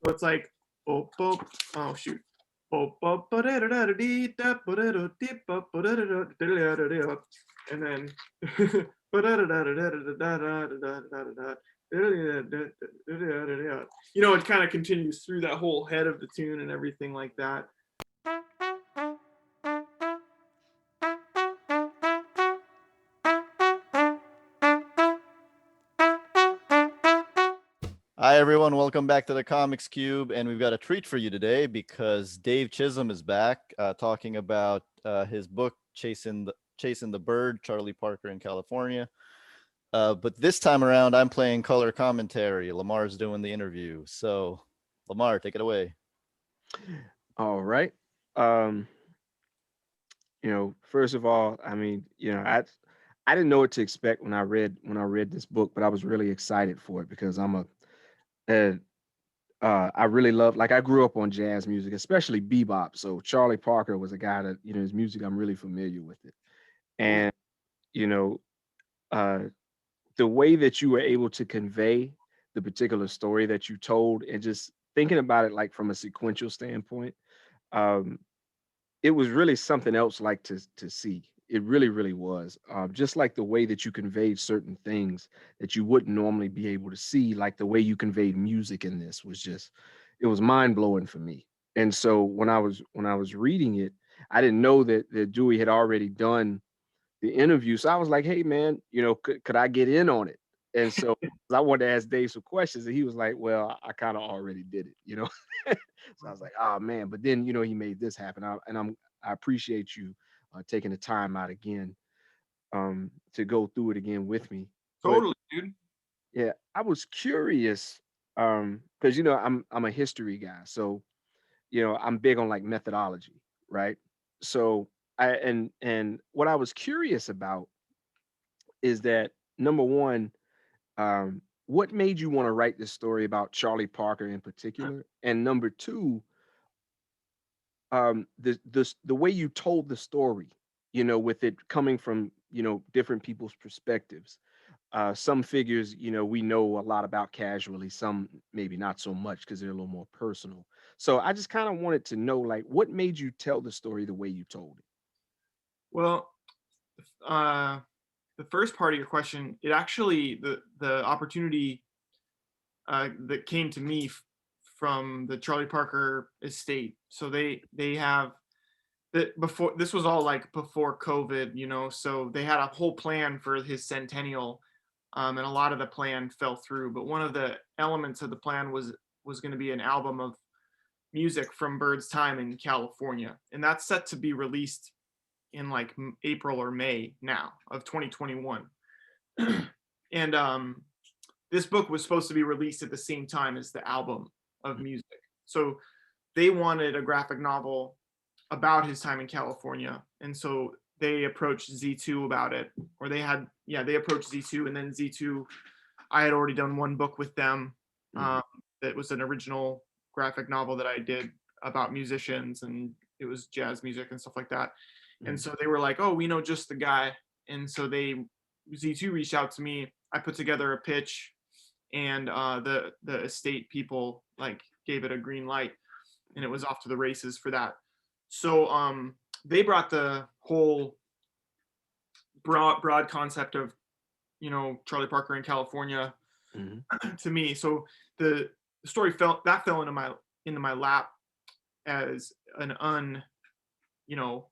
So it's like, oh, oh, oh shoot. Oh, oh, ba-da-da-da-da-dee, da, ba-da-da-dee, ba, ba-da-da-da, da-da-da-da-da, and then ba-da-da-da-da-da-da-da-da-da-da-da-da, da-da-da-da-da-da-da-da. It kind of continues through that whole head of the tune and everything like that. Hi, everyone. Welcome back to the Comics Cube. And we've got a treat for you today because Dave Chisholm is back talking about his book, Chasing the Bird, Charlie Parker in California. But this time around, I'm playing color commentary. LaMar's doing the interview. So, LaMar, take it away. All right. Um, first of all, I didn't know what to expect when I read this book, but I was really excited for it because uh, I really love, like, I grew up on jazz music, especially bebop. So Charlie Parker was a guy that, his music, I'm really familiar with it. And you know, uh the way that you were able to convey the particular story that you told, and just thinking about it like from a sequential standpoint, um it was really something else, like, to see. It really, really was. Just like the way that you conveyed certain things that you wouldn't normally be able to see, like the way you conveyed music in this was just, it was mind blowing for me. And so when I was reading it, I didn't know that Dewey had already done the interview. So I was like, hey man, could I get in on it? And so I wanted to ask Dave some questions, and he was like, well, I kind of already did it. So I was like, oh man. But then, he made this happen. I appreciate you taking the time out again to go through it again with me. But Totally, dude. yeah, I was curious because I'm a history guy. So I'm big on, like, methodology, right? So and what I was curious about is that, number one, what made you want to write this story about Charlie Parker in particular? And number two, the way you told the story, with it coming from, different people's perspectives. Some figures, we know a lot about casually, some maybe not so much because they're a little more personal. So I just kind of wanted to know, like, what made you tell the story the way you told it? Well, uh, the first part of your question, it actually the opportunity that came to me from the Charlie Parker estate. So they have that before this was all like before COVID, so they had a whole plan for his centennial, and a lot of the plan fell through. But one of the elements of the plan was going to be an album of music from Bird's time in California, and that's set to be released in like April or May now of 2021. And this book was supposed to be released at the same time as the album of music. So they wanted a graphic novel about his time in California. And so they approached Z2 about it, or they approached Z2, and then Z2, I had already done one book with them Mhm. that was an original graphic novel that I did about musicians, and it was jazz music and stuff like that. And Mhm. so they were like, oh, we know just the guy. And so Z2 reached out to me. I put together a pitch, and the estate people like gave it a green light, and it was off to the races for that. So they brought the whole broad concept of Charlie Parker in California Mhm. to me. So the story fell into my lap as an you know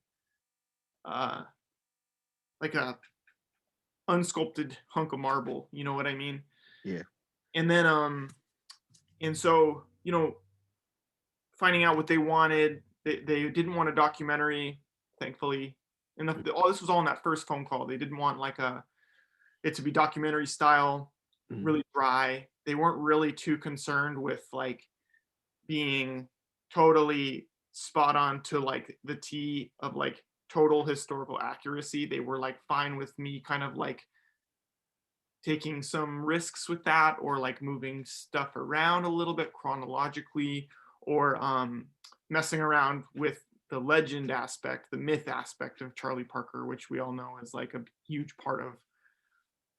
uh like a unsculpted hunk of marble. You know what I mean? Yeah. And then and so finding out what they wanted. They didn't want a documentary, thankfully. And all this was all in that first phone call. They didn't want like it to be documentary style, Mhm. really dry. They weren't really too concerned with like being totally spot on to like the T of like total historical accuracy. They were like fine with me kind of like taking some risks with that, or like moving stuff around a little bit chronologically, or messing around with the legend aspect, the myth aspect of Charlie Parker, which we all know is like a huge part of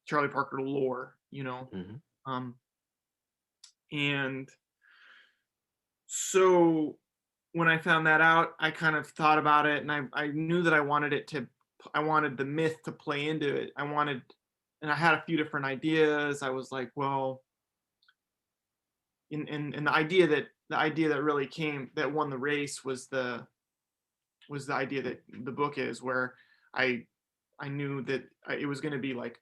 Charlie Parker lore. Mhm. Um, and so when I found that out, I kind of thought about it, and I knew that I wanted the myth to play into it. And I had a few different ideas. I was like, well, and the idea that really came that won the race was the idea that the book is where I I knew that it was going to be like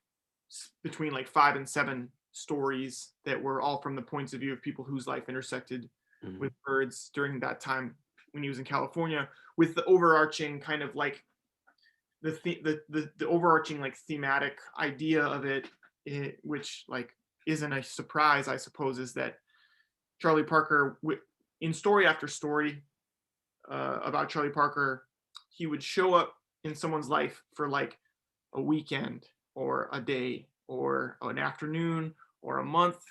between like 5 and 7 stories that were all from the points of view of people whose life intersected Mhm. with birds during that time when he was in California, with the overarching kind of like the overarching like thematic idea of which like isn't a surprise, I suppose, is that Charlie Parker, in story after story about Charlie Parker, he would show up in someone's life for like a weekend or a day or an afternoon or a month,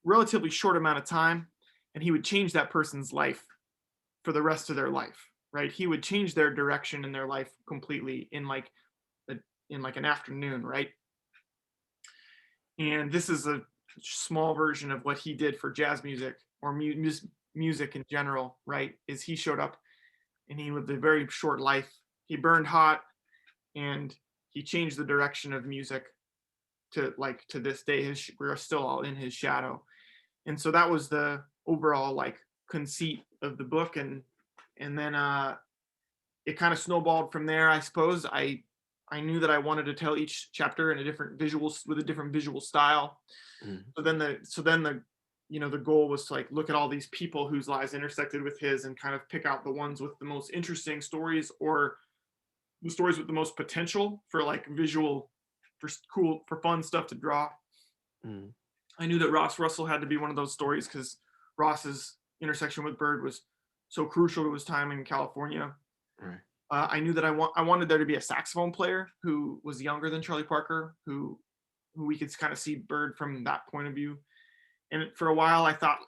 relatively short amount of time, and he would change that person's life for the rest of their life, right? He would change their direction in their life completely a, in like an afternoon, right? And this is a small version of what he did for jazz music or music in general, right? Is he showed up and he lived a very short life. He burned hot and he changed the direction of music to this day. We're still all in his shadow. And so that was the overall like conceit of the book. And then it kind of snowballed from there, I suppose. I knew that I wanted to tell each chapter in a different with a different visual style. Mhm. So then the the goal was to like look at all these people whose lives intersected with his and kind of pick out the ones with the most interesting stories, or the stories with the most potential for like visual, for fun stuff to draw. Mhm. I knew that Ross Russell had to be one of those stories because Ross's intersection with Bird was so crucial to his time in California. Right. I knew that I wanted there to be a saxophone player who was younger than Charlie Parker, who we could kind of see Bird from that point of view. And for a while, I thought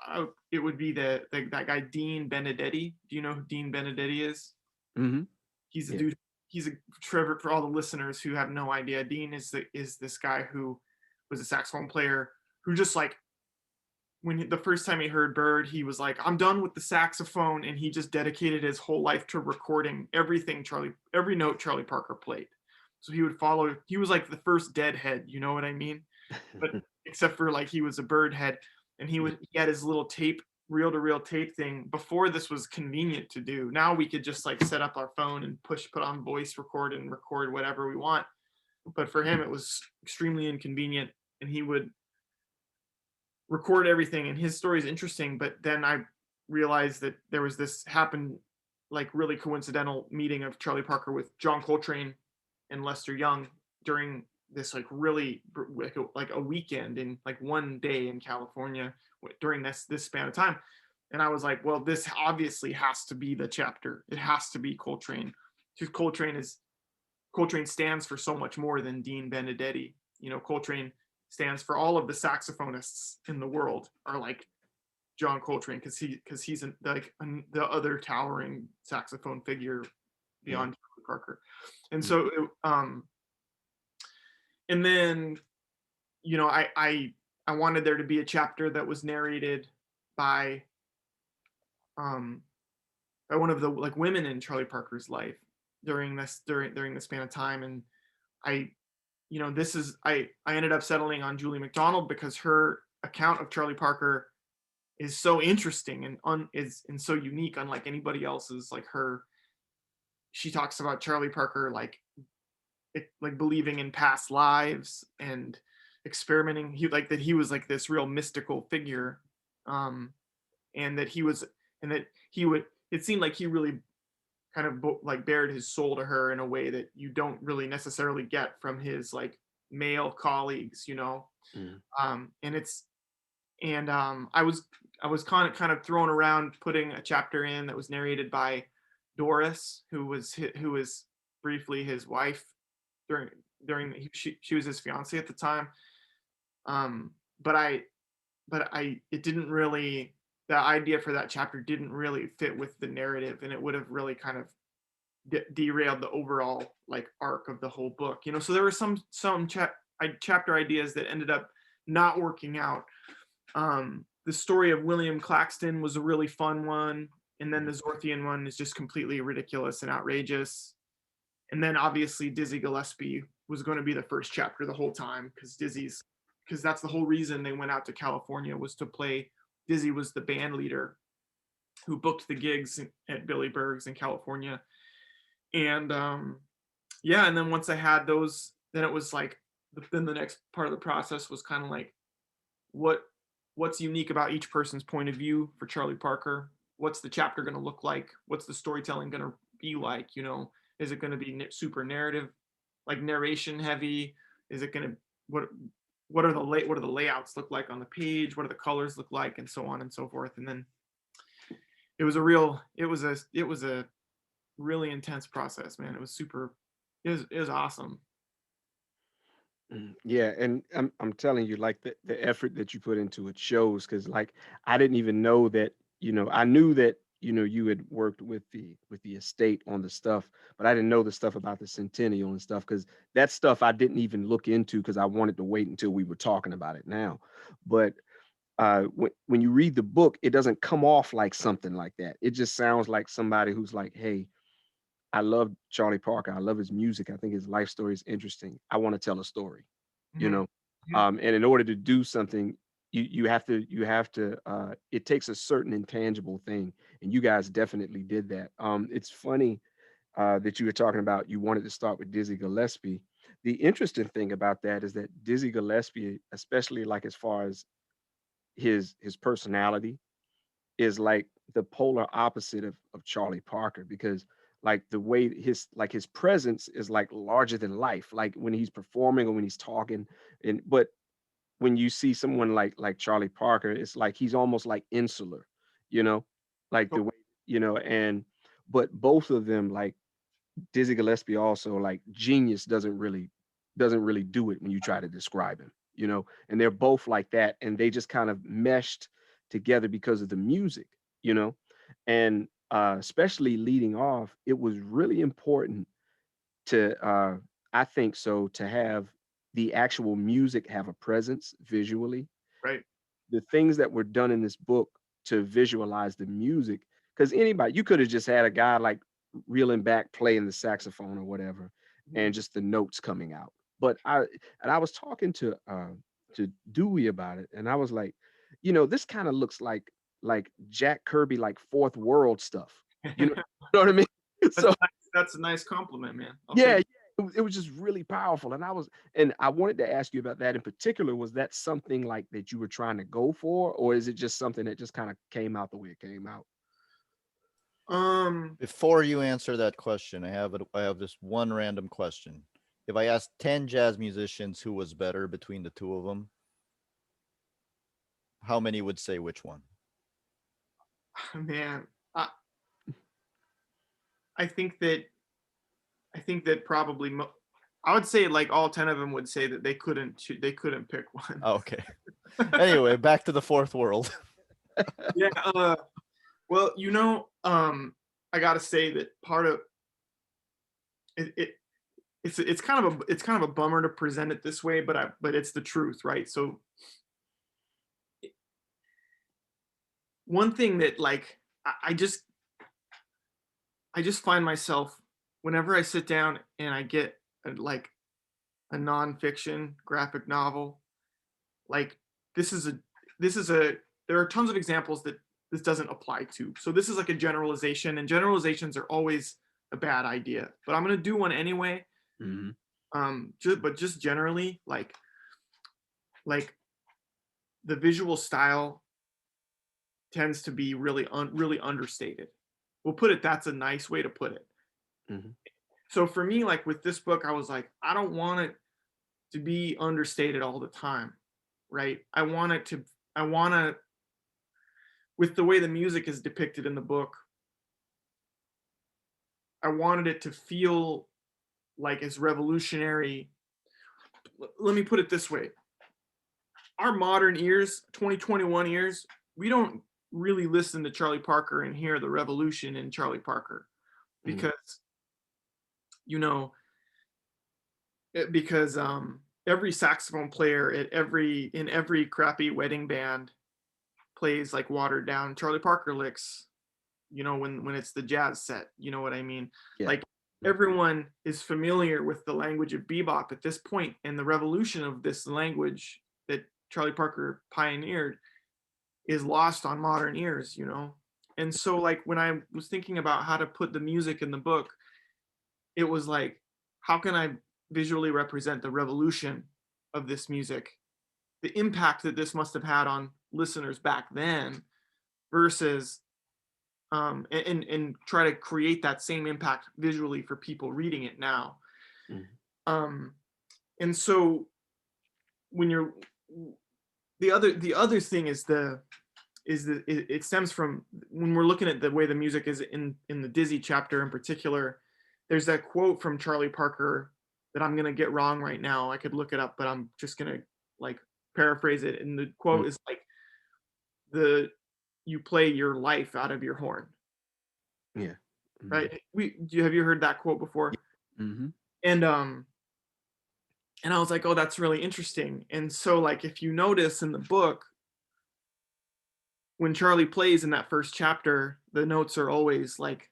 it would be that guy Dean Benedetti. Do you know who Dean Benedetti is? Mhm. He's a Yeah. dude. He's a Trevor, for all the listeners who have no idea. Dean is this guy who was a saxophone player who just like the first time he heard Bird, he was like, "I'm done with the saxophone," and he just dedicated his whole life to recording every note Charlie Parker played. So he would follow. He was like the first deadhead, you know what I mean? But except for like he was a bird head, and he had his little reel to reel tape thing. Before this was convenient to do. Now we could just like set up our phone and put on voice record and record whatever we want. But for him, it was extremely inconvenient, and he would record everything. And his story is interesting, but then I realized that there was this happened like really coincidental meeting of Charlie Parker with John Coltrane and Lester Young during this like really like a weekend in like one day in California during this span of time. And I was like, well, this obviously has to be the chapter. It has to be Coltrane, because Coltrane stands for so much more than Dean Benedetti. Coltrane stands for all of the saxophonists in the world are like John Coltrane, because he's the other towering saxophone figure Yeah. beyond Charlie Parker. And Mhm. so and then I wanted there to be a chapter that was narrated by um by one of the like women in Charlie Parker's life during the span of time. And I this is I ended up settling on Julie McDonald because her account of Charlie Parker is so interesting and so unique, unlike anybody else's. Like she talks about Charlie Parker like believing in past lives and experimenting. He was like this real mystical figure, um, and that he would. It seemed like he really kind of like bared his soul to her in a way that you don't really necessarily get from his like male colleagues, Mhm. and it's and I was kind of throwing around putting a chapter in that was narrated by Doris, who was briefly his wife during she was his fiance at the time. um but I it didn't really the idea for that chapter didn't really fit with the narrative, and it would have really kind of derailed the overall like arc of the whole book. So there were some chapter ideas that ended up not working out. the story of William Claxton was a really fun one, and then the Zorthian one is just completely ridiculous and outrageous. And then obviously Dizzy Gillespie was going to be the first chapter the whole time, because that's the whole reason they went out to California, was to play. Dizzy was the band leader who booked the gigs at Billy Berg's in California. And yeah, and then once I had those, then it was like, then the next part of the process was kind of like, what's unique about each person's point of view for Charlie Parker? What's the chapter going to look like? What's the storytelling going to be like? You know, is it going to be super narrative, like narration heavy? Is it going to, what are the layouts look like on the page? What do the colors look like, and so on and so forth? And then it was a really intense process, man. It was awesome. Yeah, and I'm telling you, like the effort that you put into it shows, because like I didn't even know that, I knew that, you had worked with the estate on the stuff, but I didn't know the stuff about the centennial and stuff, because that stuff I didn't even look into because I wanted to wait until we were talking about it now. But when you read the book, it doesn't come off like something like that. It just sounds like somebody who's like, hey, I love Charlie Parker. I love his music. I think his life story is interesting. I want to tell a story, you Mhm. know. Yeah. And in order to do something, you have to. It takes a certain intangible thing, and you guys definitely did that. It's funny that you were talking about. You wanted to start with Dizzy Gillespie. The interesting thing about that is that Dizzy Gillespie, especially like as far as his personality, is like the polar opposite of Charlie Parker, because like the way his presence is like larger than life, like when he's performing or when he's talking. And but when you see someone like Charlie Parker, it's like he's almost like insular, you know, like the way, and but both of them, like Dizzy Gillespie also, like genius doesn't really do it when you try to describe him, and they're both like that, and they just kind of meshed together because of the music, you know, and especially leading off, it was really important to I think so, to have the actual music have a presence visually. Right. The things that were done in this book to visualize the music, because anybody, you could have just had a guy like reeling back playing the saxophone or whatever, Mhm. and just the notes coming out. But I was talking to Dewey about it, and I was like, this kind of looks like Jack Kirby, like Fourth World stuff, you know what I mean? So That's a nice compliment, man. I'll yeah, take yeah, it. it was just really powerful, and I wanted to ask you about that in particular. Was that something like that you were trying to go for, or is it just something that just kind of came out the way it came out? Before you answer that question, I have just one random question. If I asked 10 jazz musicians who was better between the two of them, how many would say which one? Man, I, I think that probably I would say like all 10 of them would say that they couldn't pick one. Oh, okay. Anyway, back to the fourth world. Yeah. Well, I got to say that part of it, it's kind of a bummer to present it this way, but it's the truth, right? So one thing that like I just find myself, whenever I sit down and I get like a nonfiction graphic novel, like this is a this is a there are tons of examples that this doesn't apply to. So this is like a generalization, and generalizations are always a bad idea. But I'm gonna do one anyway. Mhm. Just generally, like the visual style tends to be really understated. We'll put it. That's a nice way to put it. Mhm. So for me, like with this book, I was like, I don't want it to be understated all the time, right? I want to, with the way the music is depicted in the book, I wanted it to feel like it's revolutionary. Let me put it this way. Our modern ears, 2021 ears, we don't really listen to Charlie Parker and hear the revolution in Charlie Parker, Mhm. because, you know, because every saxophone player in every crappy wedding band plays like watered down Charlie Parker licks, you know, when it's the jazz set, you know what I mean? Yeah. Like everyone is familiar with the language of bebop at this point, and the revolution of this language that Charlie Parker pioneered is lost on modern ears, you know? And so like when I was thinking about how to put the music in the book, it was like, how can I visually represent the revolution of this music, the impact that this must have had on listeners back then versus and try to create that same impact visually for people reading it now. Mhm. And so when you're the other thing is it stems from when we're looking at the way the music is in the Dizzy chapter in particular. There's that quote from Charlie Parker that I'm gonna get wrong right now. I could look it up, but I'm just gonna like paraphrase it. And the quote is like, the you play your life out of your horn, Yeah. Mhm. right? Have you heard that quote before? Mm-hmm. And I was like, oh, that's really interesting. And so like if you notice in the book, when Charlie plays in that first chapter, the notes are always like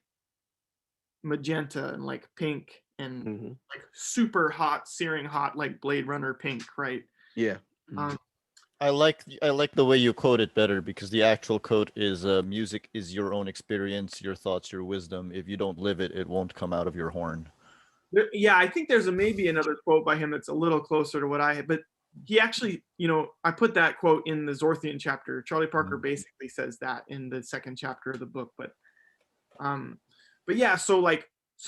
magenta and like pink and Mm-hmm. like super hot, searing hot, like Blade Runner pink, right? Yeah. Mhm. I like the way you quote it better, because the actual quote is music is your own experience, your thoughts, your wisdom. If you don't live it, it won't come out of your horn. Yeah, I think there's maybe another quote by him that's a little closer to what I had, but he actually, you know, I put that quote in the Zorthian chapter. Charlie Parker basically says that in the second chapter of the book, um, but yeah, so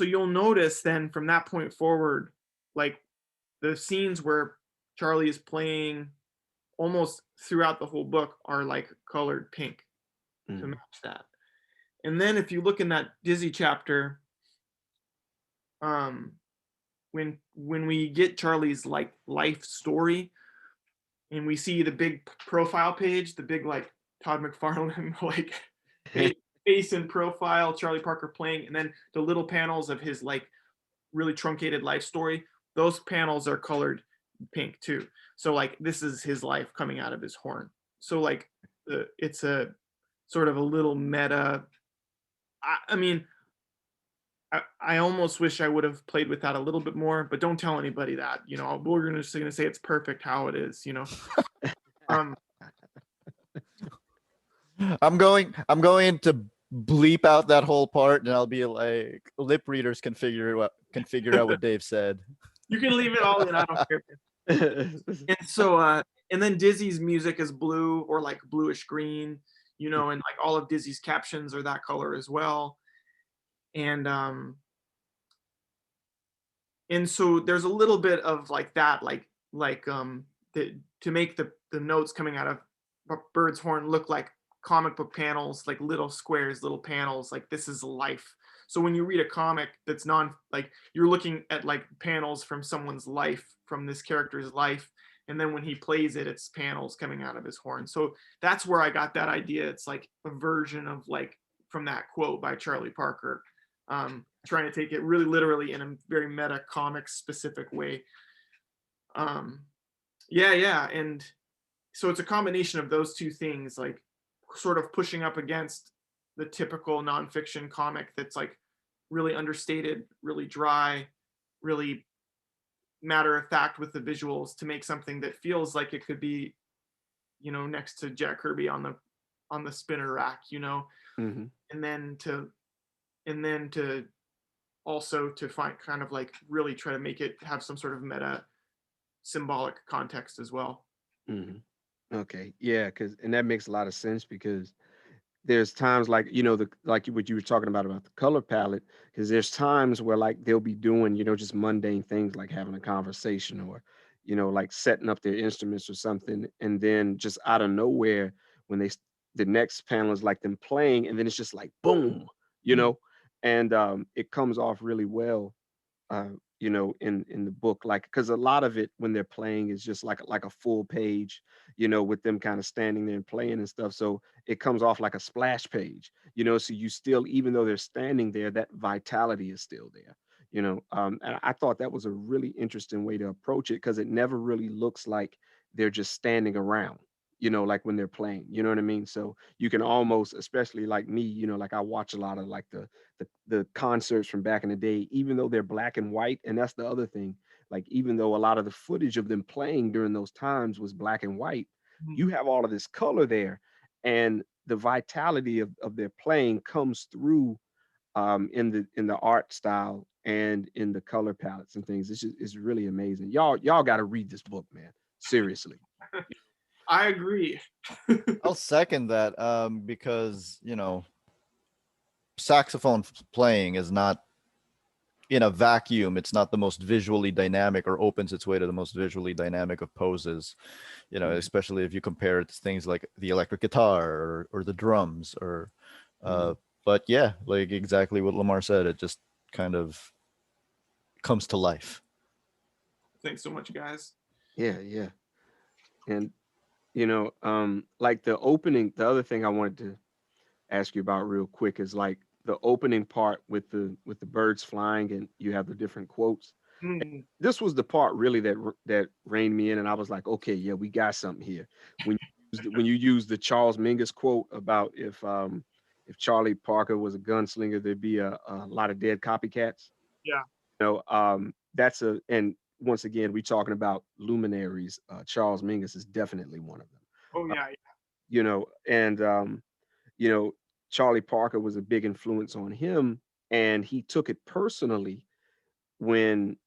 you'll notice then from that point forward, like the scenes where Charlie is playing almost throughout the whole book are like colored pink to Mhm. match that. And then if you look in that Dizzy chapter, um, when we get Charlie's like life story and we see the big profile page, the big like Todd McFarlane like face and profile, Charlie Parker playing, and then the little panels of his like really truncated life story, those panels are colored pink too. So like this is his life coming out of his horn. So like it's a sort of a little meta. I mean, I almost wish I would have played with that a little bit more, but don't tell anybody that. You know, we're just gonna say it's perfect how it is. You know, um, I'm going to bleep out that whole part, and I'll be like, lip readers can figure out what Dave said. you can leave it all in. I don't care. And so, and then Dizzy's music is blue or like bluish green. You know, and like all of Dizzy's captions are that color as well. And so there's a little bit of like that, to make the notes coming out of Bird's horn look like comic book panels, like little squares, little panels, like this is life. So when you read a comic that's like you're looking at like panels from someone's life, from this character's life, and then when he plays it, it's panels coming out of his horn. So that's where I got that idea. It's like a version of like from that quote by Charlie Parker, trying to take it really literally in a very meta comics specific way. Yeah, and so it's a combination of those two things, like sort of pushing up against the typical nonfiction comic that's like really understated, really dry, really matter of fact with the visuals, to make something that feels like it could be, you know, next to Jack Kirby on the spinner rack, you know. Mhm. and then to and then to also to find kind of like really try to make it have some sort of meta symbolic context as well. Mhm. Okay. Yeah, and that makes a lot of sense because there's times like like what you were talking about the color palette, because there's times where like they'll be doing just mundane things like having a conversation or like setting up their instruments or something, and then just out of nowhere when the next panel is like them playing, and then it's just like boom, you Mhm. know and it comes off really well, uh, in the book, like because a lot of it when they're playing is just like a full page, with them kind of standing there and playing and stuff. So it comes off like a splash page, so you still, even though they're standing there, that vitality is still there. And I thought that was a really interesting way to approach it because it never really looks like they're just standing around. like when they're playing, you know what I mean? So you can almost, especially like me, like I watch a lot of like the concerts from back in the day, even though they're black and white. And that's the other thing. Like, even though a lot of the footage of them playing during those times was black and white, Mhm. you have all of this color there. And the vitality of their playing comes through in the art style and in the color palettes and things. It's really amazing. Y'all got to read this book, man. Seriously. I agree. I'll second that, because saxophone playing is not in a vacuum. It's not the most visually dynamic or opens its way to the most visually dynamic of poses. Especially if you compare it to things like the electric guitar or the drums but yeah, like exactly what LaMar said, it just kind of comes to life. Thanks so much, guys. Yeah, yeah. And like the opening, the other thing I wanted to ask you about real quick is like the opening part with the birds flying and you have the different quotes. Mm. This was the part really that reined me in, and I was like, okay, yeah, we got something here. When you use the Charles Mingus quote about if Charlie Parker was a gunslinger, there'd be a lot of dead copycats. Yeah. That's and once again, we talking about luminaries. Charles Mingus is definitely one of them. Oh Uh, yeah. and you know, Charlie Parker was a big influence on him, and he took it personally when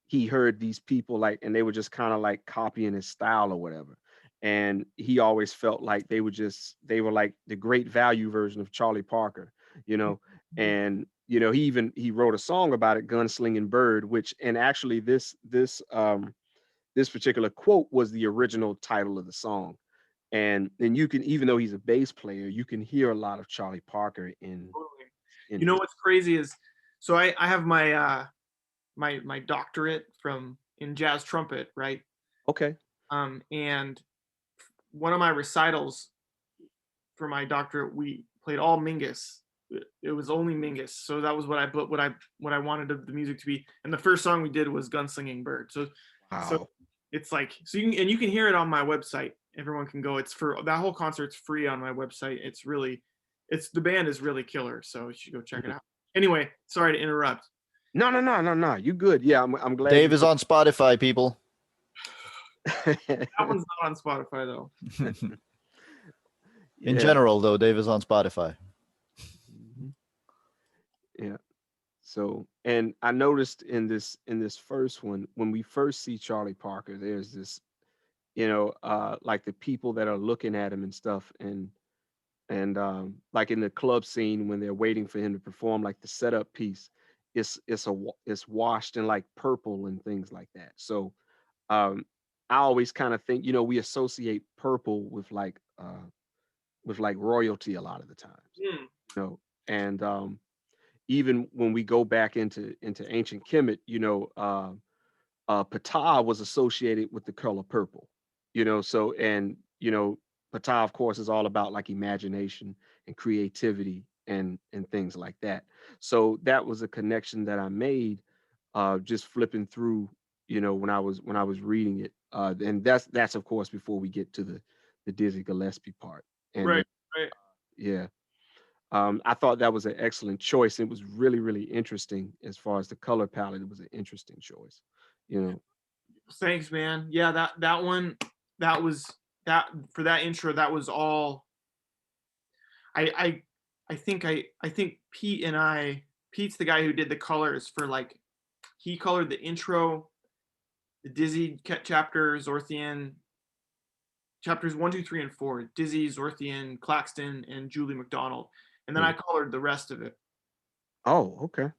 he heard these people like, and they were just kind of like copying his style or whatever. And he always felt like they were like the great value version of Charlie Parker, you know. Mhm. And he wrote a song about it, Gunslinging Bird, which, and actually this particular quote was the original title of the song. And you can, even though he's a bass player, you can hear a lot of Charlie Parker Totally. in You know his. what's crazy is, so I have my doctorate from in jazz trumpet, right? Okay. And one of my recitals for my doctorate, we played all Mingus. It was only Mingus, so that was what I wanted the music to be. And the first song we did was "Gunslinging Bird." So Wow. it's like, you can hear it on my website. Everyone can go. It's for that whole concert's free on my website. It's the band is really killer, so you should go check it out. Anyway, sorry to interrupt. No, no, no, no, no. You good? Yeah, I'm glad Dave you. is on Spotify, people. That one's not on Spotify though. In Yeah. general, though, Dave is on Spotify. Mhm. Yeah. So, and I noticed in this first one, when we first see Charlie Parker, there's this, like the people that are looking at him and stuff, and like in the club scene when they're waiting for him to perform, like the setup piece, it's washed in like purple and things like that. So, I always kind of think, we associate purple with like royalty a lot of the times, Hmm. you know, and even when we go back into ancient Kemet, Ptah was associated with the color purple, so, and Ptah, of course, is all about like imagination and creativity and things like that. So that was a connection that I made just flipping through, when I was reading it. And that's of course before we get to the Dizzy Gillespie part. And Right, right. yeah, I thought that was an excellent choice. It was really, really interesting as far as the color palette. It was an interesting choice, you know. Thanks, man. Yeah, that one, that was that for that intro. That was all. I think Pete's the guy who did the colors for like, he colored the intro, the Dizzy chapter, Zorthian chapters 1, 2, 3, and 4, Dizzy, Zorthian, Claxton, and Julie McDonald, and then Mm. I colored the rest of it. Oh, okay.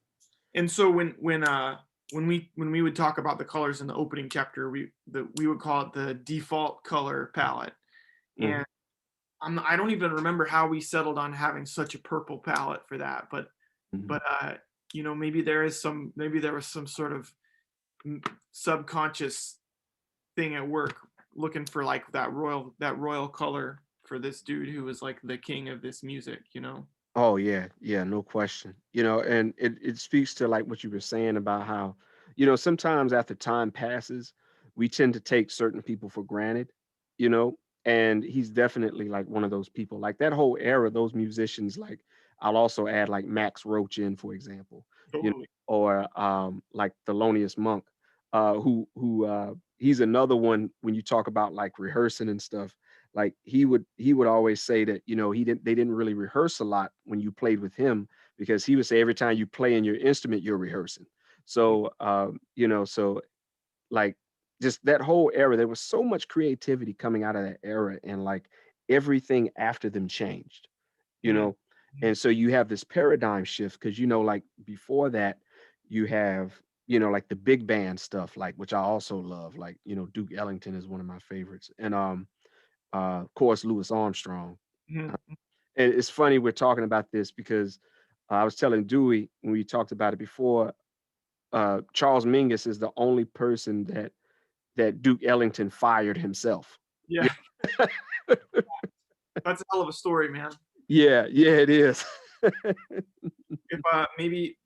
And so when we would talk about the colors in the opening chapter, we would call it the default color palette. Mhm. And I don't even remember how we settled on having such a purple palette for that, but Mhm. but maybe there was some sort of subconscious thing at work, looking for like that royal color for this dude who was like the king of this music. Oh yeah, yeah, no question. And it speaks to like what you were saying about how, sometimes after time passes, we tend to take certain people for granted, you know, and he's definitely like one of those people. Like that whole era, those musicians. Like I'll also add like Max Roach in, for example, you know, Totally. or like Thelonious Monk, who he's another one when you talk about like rehearsing and stuff. Like he would always say that, you know, they didn't really rehearse a lot when you played with him, because he would say every time you play in your instrument you're rehearsing. So you know, so like just that whole era, there was so much creativity coming out of that era, and like everything after them changed, you Mhm. know. And so you have this paradigm shift, because you know, like before that, you have, you know, like the big band stuff, like, which I also love, like, you know, Duke Ellington is one of my favorites, and of course Louis Armstrong. Mhm. And it's funny we're talking about this, because I was telling Dewey when we talked about it before, Charles Mingus is the only person that Duke Ellington fired himself. Yeah, that's a hell of a story, man. Yeah, yeah, it is. If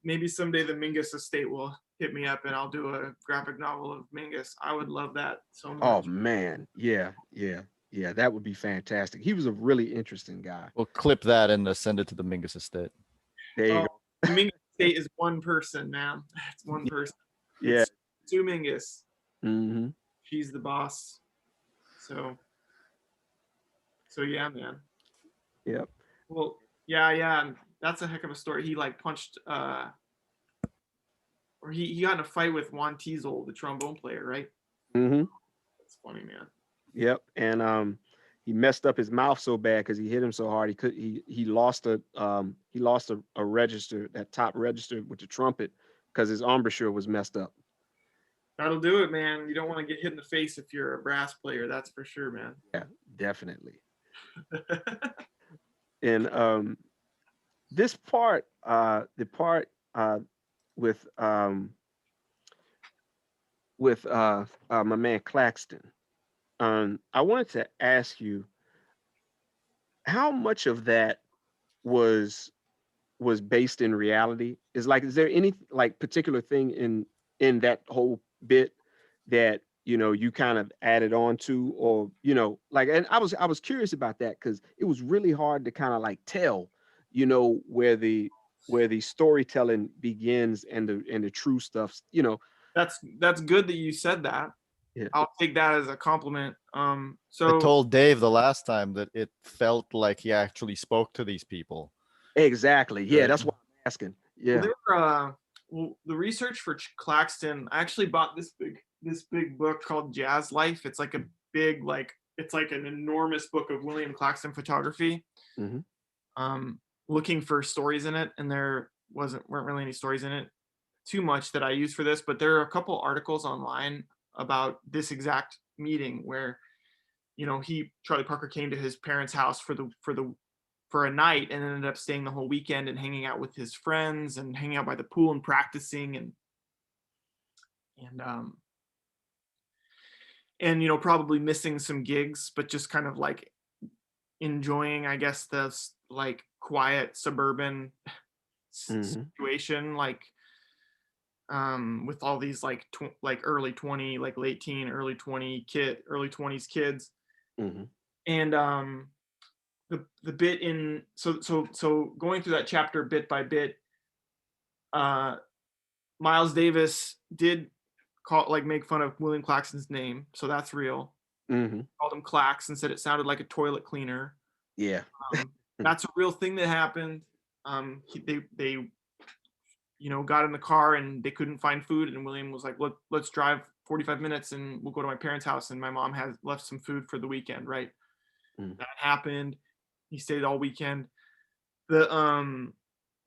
maybe someday the Mingus estate will hit me up and I'll do a graphic novel of Mingus. I would love that so Oh much. man, yeah, yeah, yeah. That would be fantastic. He was a really interesting guy. We'll clip that and send it to the Mingus estate. There you Oh, go. the Mingus estate is one person, man. It's one person. Yeah. It's Sue Mingus. Hmm. She's the boss. So yeah, man. Yep. Well, yeah. And that's a heck of a story. He like punched or he got in a fight with Juan Teasel, the trombone player, right? Hmm. That's funny, man. Yep. And he messed up his mouth so bad because he hit him so hard. He lost a register, that top register with the trumpet, because his embouchure was messed up. That'll do it, man. You don't want to get hit in the face if you're a brass player, that's for sure, man. Yeah, definitely. And this part, the part with my man Claxton, I wanted to ask you how much of that was based in reality. Is there any like particular thing in that whole bit that, you know, you kind of added on to, or, you know, like, and I was curious about that, because it was really hard to kind of like tell, you know, where the storytelling begins and the true stuff, you know. That's good that you said that. Yeah. I'll take that as a compliment. I So told Dave the last time that it felt like he actually spoke to these people. Exactly. Yeah, Right. that's what I'm asking. well, Yeah. the research for Claxton, I actually bought this big book called Jazz Life. It's like a big it's like an enormous book of William Claxton photography. Hmm. Um, looking for stories in it, and there weren't really any stories in it too much that I used for this, but there are a couple articles online about this exact meeting where, you know, Charlie Parker came to his parents' house for a night and ended up staying the whole weekend and hanging out with his friends and hanging out by the pool and practicing and and you know, probably missing some gigs, but just kind of like enjoying, I guess, this like quiet suburban Hmm. situation, like with all these like like early 20, like late teen, early 20s kids. Hmm. And the bit in so going through that chapter bit by bit, uh Miles Davis did make fun of William Claxton's name, so that's real. Hmm. Called him Clax and said it sounded like a toilet cleaner. Yeah. That's a real thing that happened. They you know, got in the car and they couldn't find food, and William was like, let's drive 45 minutes and we'll go to my parents' house, and my mom has left some food for the weekend, right? Mm. That happened. He stayed all weekend. The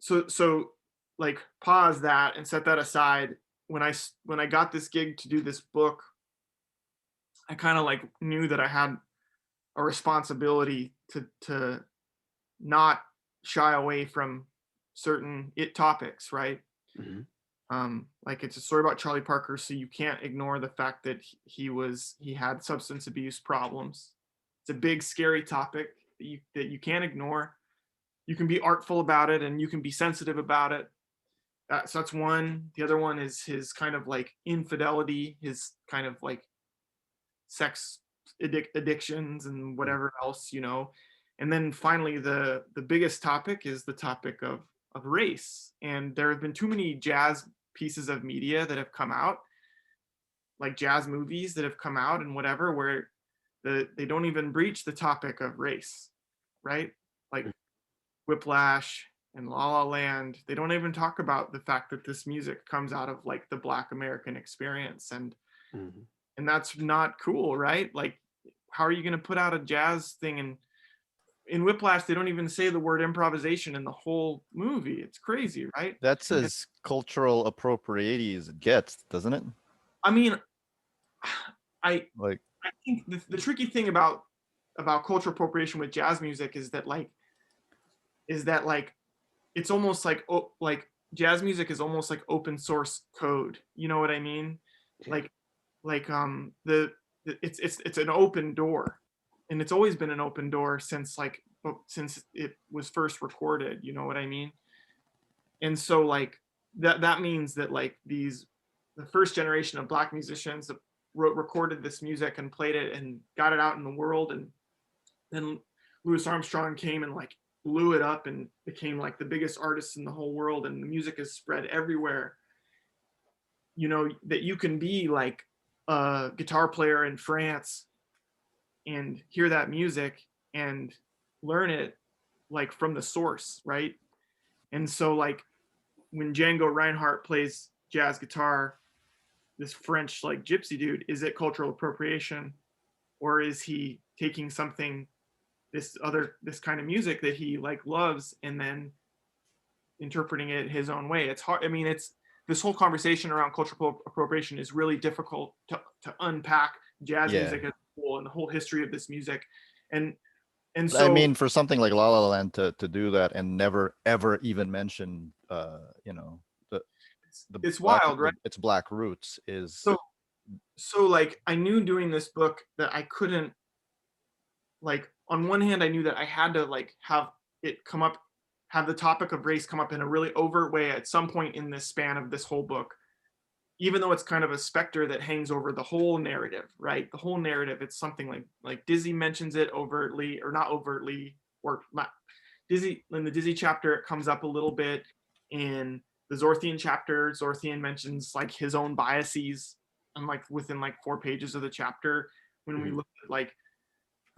so like pause that and set that aside. When I got this gig to do this book, I kind of like knew that I had a responsibility to not shy away from certain topics, right? Mhm. Like it's a story about Charlie Parker, so you can't ignore the fact that he had substance abuse problems. It's a big, scary topic that you can't ignore. You can be artful about it, and you can be sensitive about it. So that's one. The other one is his kind of like infidelity, his kind of like sex addictions and whatever else, and then finally the biggest topic is the topic of race. And there have been too many jazz pieces of media that have come out, like jazz movies that have come out and whatever, where they don't even breach the topic of race, right? Like Whiplash and La La Land, they don't even talk about the fact that this music comes out of like the Black American experience, and that's not cool, right? Like, how are you going to put out a jazz thing? And in Whiplash, they don't even say the word improvisation in the whole movie. It's crazy, right? That's as cultural appropriate as it gets, doesn't it? I mean, I Like, think the tricky thing about cultural appropriation with jazz music is that it's almost like jazz music is almost like open source code. You know what I mean? Yeah. It's an open door, and it's always been an open door since it was first recorded. You know what I mean? And so like that means that like the first generation of Black musicians that recorded this music and played it and got it out in the world, and then Louis Armstrong came and like blew it up and became like the biggest artist in the whole world, and the music is spread everywhere. That you can be like a guitar player in France and hear that music and learn it like from the source, right? And so like when Django Reinhardt plays jazz guitar, this French like gypsy dude, is it cultural appropriation, or is he taking something, this kind of music that he like loves, and then interpreting it his own way? It's hard. I mean, it's this whole conversation around cultural appropriation is really difficult to unpack jazz music as a whole and the whole history of this music. And so I mean, for something like La La Land to do that and never ever even mention it's wild, right? Its Black roots is so like I knew doing this book that I couldn't, like, on one hand I knew that I had to like have the topic of race come up in a really overt way at some point in this span of this whole book, even though it's kind of a specter that hangs over the whole narrative, right? The whole narrative, it's something like Dizzy mentions it overtly or not overtly, or not. Dizzy, in the Dizzy chapter, it comes up a little bit. In the Zorthian chapter, Zorthian mentions like his own biases, and like within like 4 pages of the chapter, when we look at like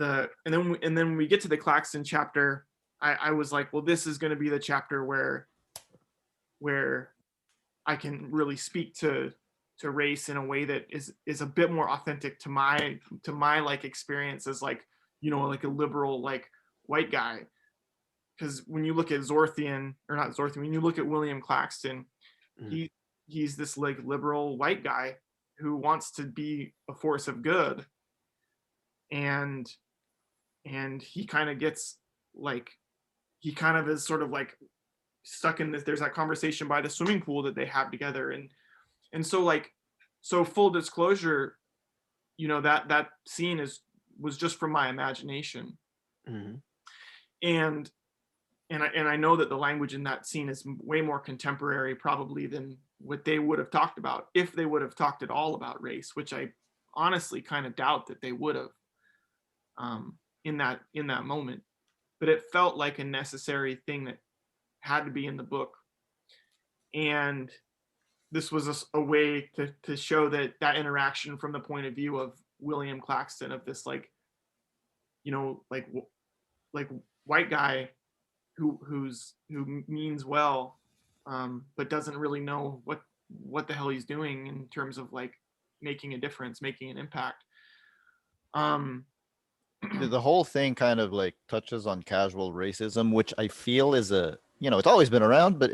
and then when we get to the Claxton chapter, I was like, well, this is going to be the chapter where I can really speak to race in a way that is a bit more authentic to my like experience as like, like a liberal like white guy. Because when you look at Zorthian, or not Zorthian, when you look at William Claxton, he's this like liberal white guy who wants to be a force of good, and he kind of gets like, he kind of is sort of like stuck in this. There's that conversation by the swimming pool that they have together, and so like, so full disclosure, that scene was just from my imagination. And I know that the language in that scene is way more contemporary probably than what they would have talked about, if they would have talked at all about race, which I honestly kind of doubt that they would have in that moment. But it felt like a necessary thing that had to be in the book. And this was a way to show that interaction from the point of view of William Claxton, of this like, like white guy who means well, but doesn't really know what the hell he's doing in terms of like making a difference, making an impact. The whole thing kind of like touches on casual racism, which I feel is it's always been around, but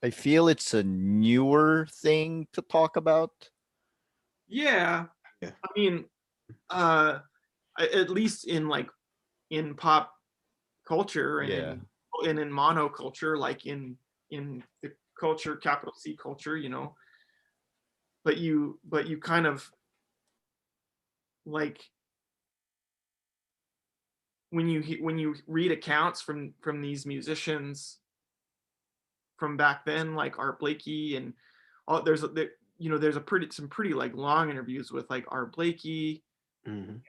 I feel it's a newer thing to talk about. Yeah. I mean, at least in pop culture and in monoculture, like in the culture, capital C culture, but you kind of like, when you read accounts from these musicians from back then, like Art Blakey and all, there's some pretty like long interviews with like Art Blakey Mhm.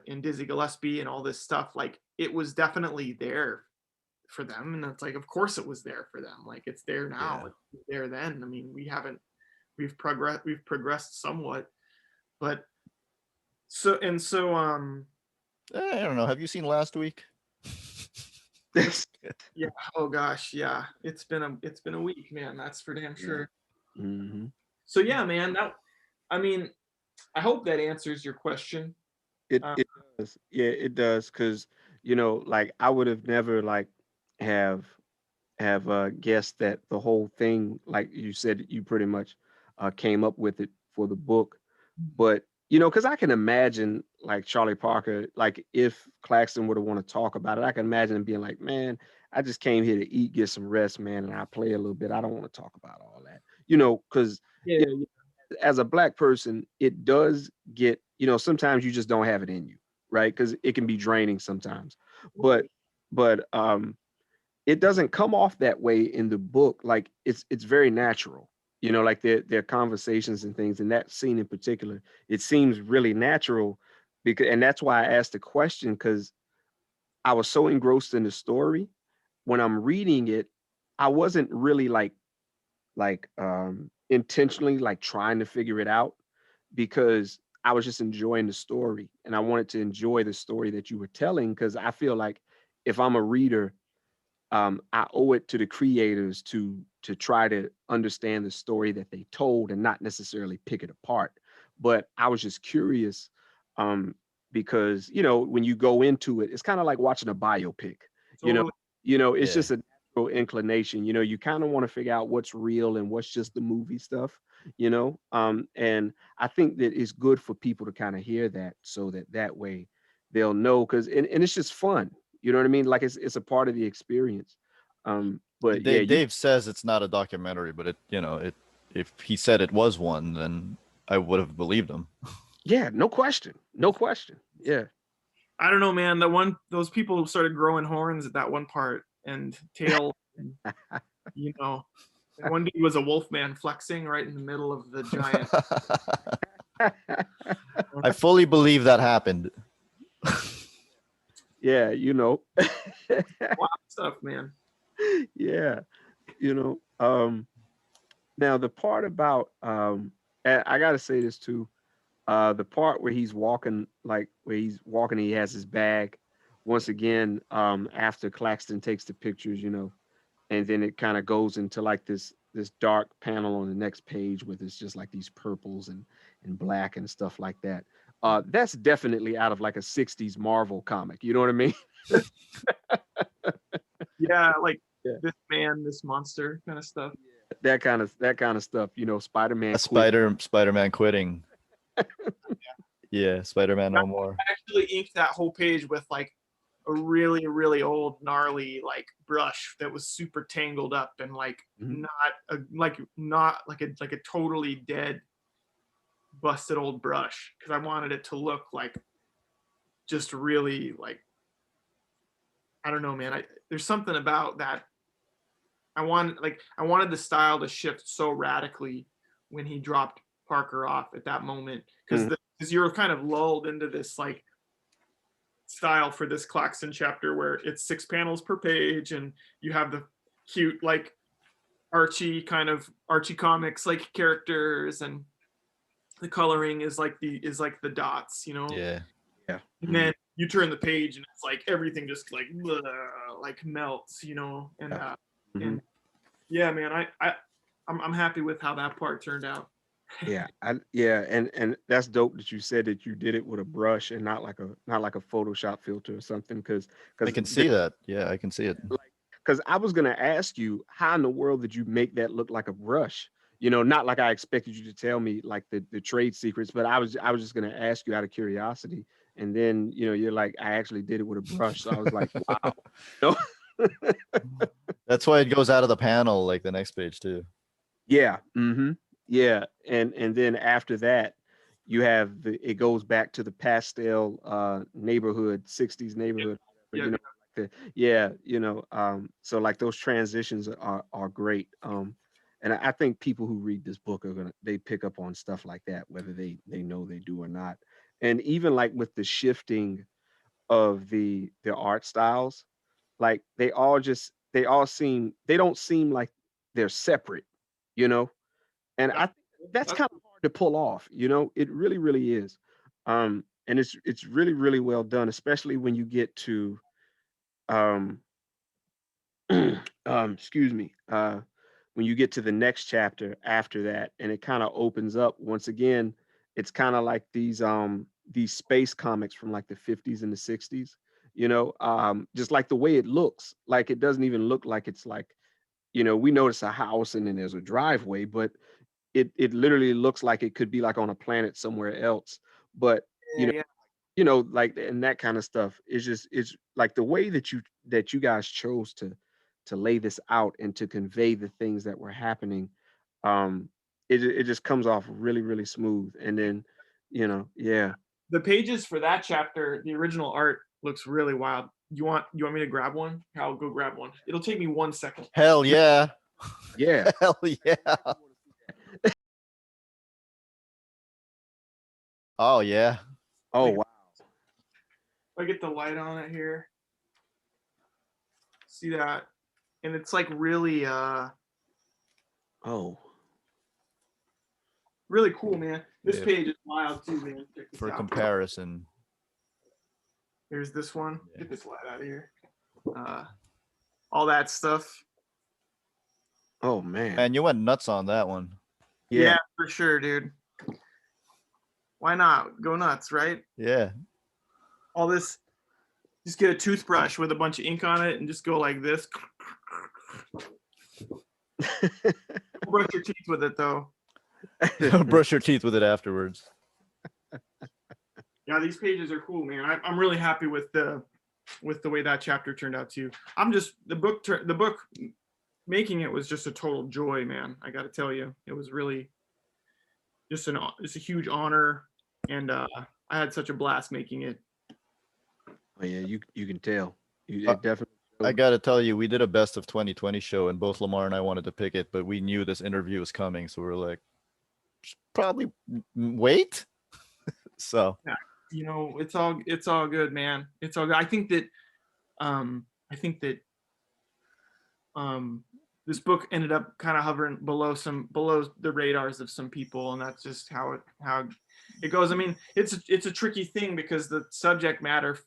and Dizzy Gillespie and all this stuff. Like it was definitely there for them, and it's like, of course it was there for them. Like it's there now. Yeah. It was there then. I mean, we've progressed somewhat, but so I don't know. Have you seen Last Week? yeah. Oh gosh, yeah. It's been a week, man. That's for damn sure. Hmm. So yeah, man. I mean, I hope that answers your question. It Uh, it does. Yeah, it does. Cause like I would have never like have guessed that the whole thing, like you said, you pretty much came up with it for the book. But because I can imagine like Charlie Parker, like if Claxton would have want to talk about it, I can imagine him being like, "Man, I just came here to eat, get some rest, man, and I play a little bit. I don't want to talk about all that." Because yeah, as a black person, it does get, sometimes you just don't have it in you, right? Because it can be draining sometimes. But it doesn't come off that way in the book. Like it's very natural, like their conversations and things. And that scene in particular, it seems really natural because, and that's why I asked the question, because I was so engrossed in the story. When I'm reading it, I wasn't really like intentionally like trying to figure it out, because I was just enjoying the story and I wanted to enjoy the story that you were telling. Because I feel like if I'm a reader, I owe it to the creators to try to understand the story that they told and not necessarily pick it apart. But I was just curious, um, because when you go into it, it's kind of like watching a biopic. You know, totally. it's Yeah. just a natural inclination. You kind of want to figure out what's real and what's just the movie stuff. And I think that it's good for people to kind of hear that, so that way they'll know. Because and it's just fun. You know what I mean? Like it's a part of the experience. But yeah, Dave says it's not a documentary, but it if he said it was one, then I would have believed him. yeah, no question, no question. Yeah, I don't know, man. Those people who started growing horns at that one part and tail, and, you know, one dude was a wolf man flexing right in the middle of the giant. I fully believe that happened. yeah, Wow, stuff, man. yeah, now the part about and I gotta say this too. The part where he's walking, like where he's walking, he has his bag. Once again, after Claxton takes the pictures, and then it kind of goes into like this dark panel on the next page with it's just like these purples and black and stuff like that. That's definitely out of like a 60s Marvel comic. You know what I mean? Yeah, like Yeah. this man, this monster kind of stuff. That kind of stuff. Spider-Man A quit. Spider-Man quitting. Yeah, Spider-Man no more. I actually inked that whole page with like a really, really old, gnarly like brush that was super tangled up and like Mhm. not like a totally dead, busted old brush, because I wanted it to look like just really like, I don't know, man. There's something about that. I wanted the style to shift so radically when he dropped Parker off at that moment, because Mhm. you're kind of lulled into this like style for this Claxton chapter where it's 6 panels per page and you have the cute like Archie comics like characters, and the coloring is like the dots, Yeah. Yeah. and then you turn the page and it's like everything just like like melts, and Yeah. and Mhm. yeah, man, I'm happy with how that part turned out. Yeah, and that's dope that you said that you did it with a brush and not like a Photoshop filter or something, because I can see that. Yeah, I can see it. I was gonna ask you, how in the world did you make that look like a brush? Not like I expected you to tell me like the trade secrets, but I was just gonna ask you out of curiosity, and then you're like, I actually did it with a brush, so I was like, wow. No. That's why it goes out of the panel like the next page too. Yeah. Yeah. And then after that, you have it goes back to the pastel neighborhood, 60s neighborhood. Yeah, Yeah, so like those transitions are great. And I think people who read this book they pick up on stuff like that, whether they know they do or not. And even like with the shifting of the art styles, like they don't seem like they're separate, you know. And That's, I think that's that's kind of hard to pull off, you know. It really, really is. And it's really, really well done, especially when you get to um excuse me, when you get to the next chapter after that, and it kind of opens up once again. It's kind of like these space comics from like the 50s and the 60s, you know. Just like the way it looks, like it doesn't even look like it's like, you know, we notice a house and then there's a driveway, but it literally looks like it could be like on a planet somewhere else. But you yeah, know, yeah. like, and that kind of stuff is just, it's like the way that you guys chose to lay this out and to convey the things that were happening. um it just comes off really, really smooth. And then, yeah. The pages for that chapter, the original art looks really wild. You want me to grab one? I'll go grab one. It'll take me 1 second. Hell yeah. Yeah. Hell yeah. Oh yeah. Oh Like, wow. if I get the light on it here, see that? And it's like really Oh, really cool, man. This Yeah. page is wild too, man. Check this For out. comparison. Here's this one. Yeah. Get this light out of here. All that stuff. oh man. Man, you went nuts on that one. Yeah, for sure, dude. Why not? Go nuts, right? Yeah. All this, just get a toothbrush with a bunch of ink on it and just go like this. Brush your teeth with it though. Brush your teeth with it afterwards. Yeah, these pages are cool, man. I'm really happy with the way that chapter turned out too. I'm just the book making it was just a total joy, man. I got to tell you, it was really just it's a huge honor, and I had such a blast making it. Oh yeah, you can tell. It definitely. I gotta tell you, we did a best of 2020 show, and both LaMar and I wanted to pick it, but we knew this interview was coming, so we were like, probably wait. So Yeah, it's all good, man. It's all good. I think that this book ended up kind of hovering below the radars of some people, and that's just how it goes. I mean, it's a tricky thing because the subject matter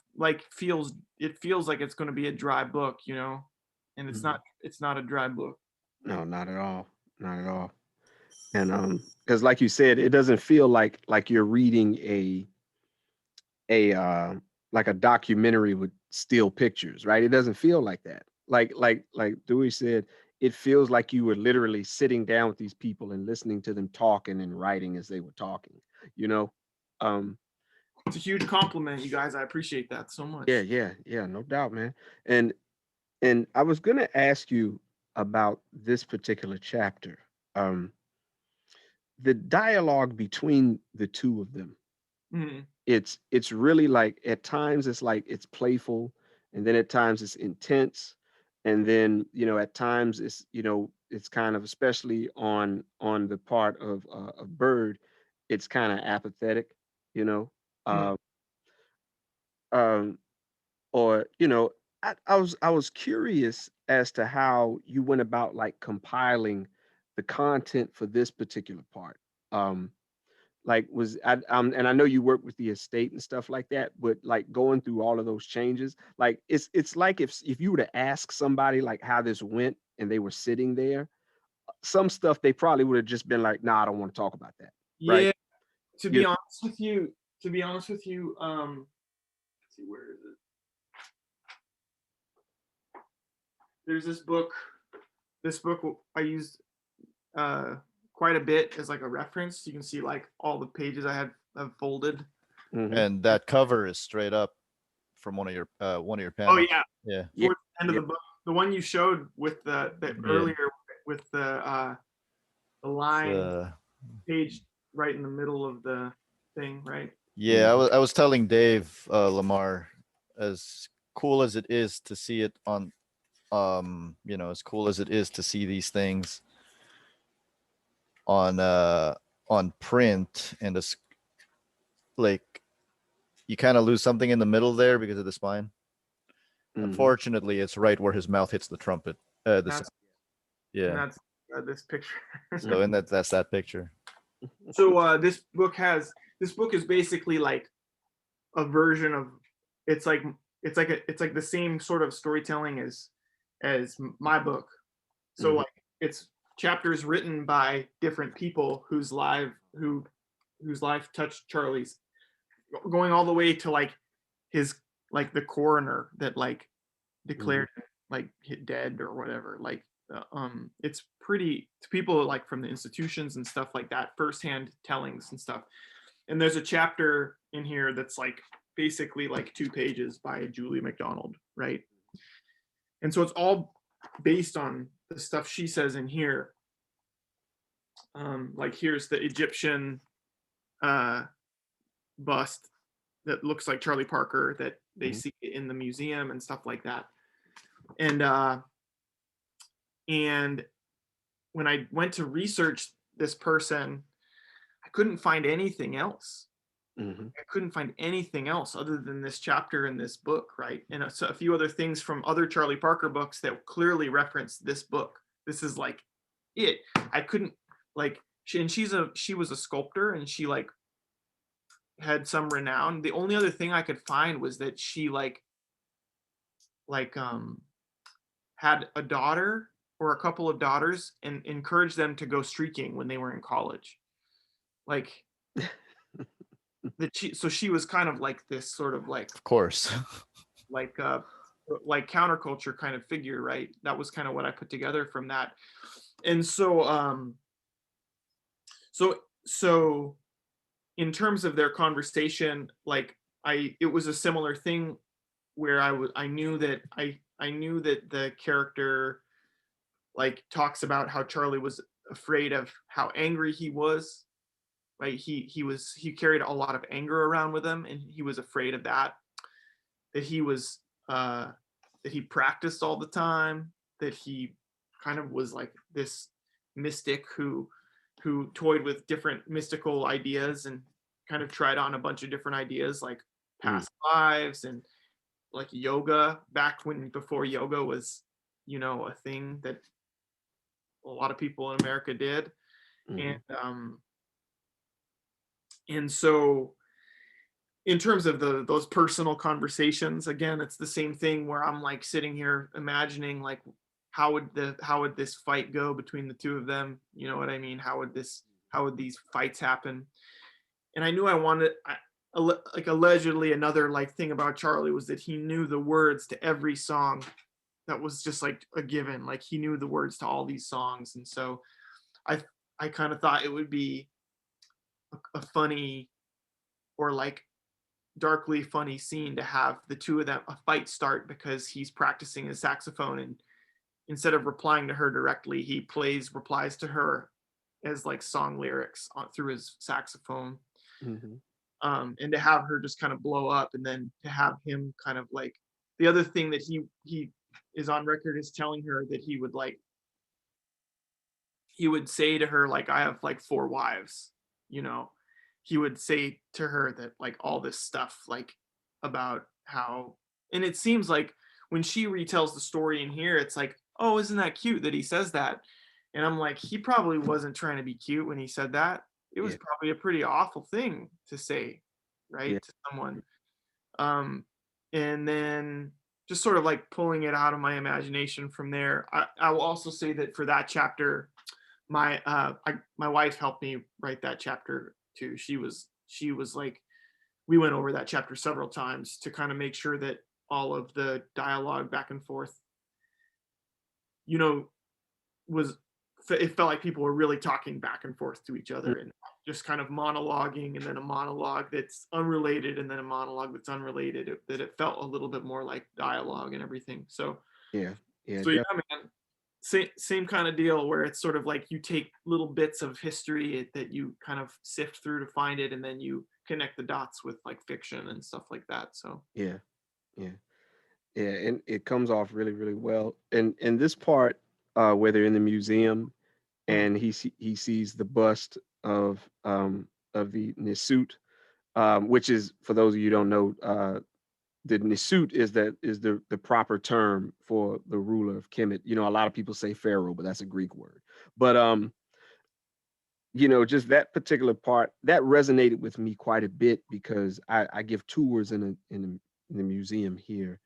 feels like it's going to be a dry book, and it's not. It's not a dry book. No, not at all. Not at all. And because like you said, it doesn't feel like you're reading a like a documentary with still pictures, right? It doesn't feel like that. Like Dewey said, it feels like you were literally sitting down with these people and listening to them talking and writing as they were talking, you know? Um, It's a huge compliment, you guys. I appreciate that so much. yeah, no doubt, man. And I was gonna ask you about this particular chapter. Um, the dialogue between the two of them, Mhm. it's really like at times it's like it's playful, and then at times it's intense, and then at times it's kind of, especially on the part of Bird, it's kind of apathetic, you know. Mhm. um um or I was curious as to how you went about like compiling the content for this particular part. um like was and I know you work with the estate and stuff like that, but like going through all of those changes, like it's like if you were to ask somebody like how this went and they were sitting there, some stuff they probably would have just been like, nah, I don't want to talk about that, right? Yeah. To You be honest with you, let's see, where is it? There's this book. This book I used quite a bit as like a reference. You can see like all the pages I have folded. Mhm. and that cover is straight up from one of your Oh panels. yeah, Yeah. Yeah, towards the end of yeah. the book, the one you showed with the earlier with the line page right in the middle of the thing, right? Yeah, I was telling Dave, LaMar, as cool as it is to see it on as cool as it is to see these things on print, and this like you kind of lose something in the middle there because of the spine. Mhm. Unfortunately, it's right where his mouth hits the trumpet. And Yeah. that's this picture. So, and that's that picture. So this book is basically like a version of it's like the same sort of storytelling as my book. So Mhm. like it's chapters written by different people whose life touched Charlie's, going all the way to like his like the coroner that like declared him, like dead or whatever. Like it's pretty to people like from the institutions and stuff like that, firsthand tellings and stuff. And there's a chapter in here that's like basically like 2 pages by Julie MacDonald, right? And so it's all based on the stuff she says in here. Like here's the Egyptian bust that looks like Charlie Parker that they Mhm. see in the museum and stuff like that. And when I went to research this person, I couldn't find anything else. Mhm. I couldn't find anything else other than this chapter in this book, right? And so a few other things from other Charlie Parker books that clearly reference this book. This is like it. I couldn't like she was a sculptor and she like had some renown. The only other thing I could find was that she like had a daughter or a couple of daughters and encouraged them to go streaking when they were in college. Like so she was kind of like this sort of Of course. like uh like counterculture kind of figure, right? That was kind of what I put together from that. And so in terms of their conversation, like it was a similar thing where I knew that I knew that the character like talks about how Charlie was afraid of how angry he was, right? He carried a lot of anger around with him and he was afraid of that he was that he practiced all the time, that he kind of was like this mystic who toyed with different mystical ideas and kind of tried on a bunch of different ideas like past lives and like yoga back when before yoga was, a thing that a lot of people in America did. Mhm. And so in terms of those personal conversations, again, it's the same thing where I'm like sitting here imagining like how would this fight go between the two of them? You know what I mean? How would these fights happen? And I knew I wanted like allegedly another like thing about Charlie was that he knew the words to every song. That was just like a given. Like he knew the words to all these songs, and so I I kind of thought it would be a funny or like darkly funny scene to have the two of them a fight start because he's practicing his saxophone and instead of replying to her directly he replies to her as like song lyrics through his saxophone, Mhm. and to have her just kind of blow up and then to have him kind of like the other thing that he is on record is telling her that he would say to her like I have like 4 wives, you know. He would say to her that like all this stuff like about how, and it seems like when she retells the story in here it's like, oh, isn't that cute that he says that? And I'm like, he probably wasn't trying to be cute when he said that. It was Yeah. probably a pretty awful thing to say, Yeah. right, to someone. um and then just sort of like pulling it out of my imagination from there. I will also say that for that chapter my wife helped me write that chapter too. She was like, we went over that chapter several times to kind of make sure that all of the dialogue back and forth, you know, was it felt like people were really talking back and forth to each other and just kind of monologuing and then a monologue that's unrelated and then a monologue that's unrelated, that it felt a little bit more like dialogue and everything. So Yeah. Yeah. so yeah, man, same kind of deal where it's sort of like you take little bits of history that you kind of sift through to find it and then you connect the dots with like fiction and stuff like that. So Yeah. Yeah. Yeah. And it comes off really, really well. And this part, where they're in the museum mm, and he sees the bust of the Nisut, which is, for those of you who don't know, the Nisut is the proper term for the ruler of Kemet. You know, a lot of people say Pharaoh, but that's a Greek word. But you know, just that particular part that resonated with me quite a bit because I give tours in the museum here,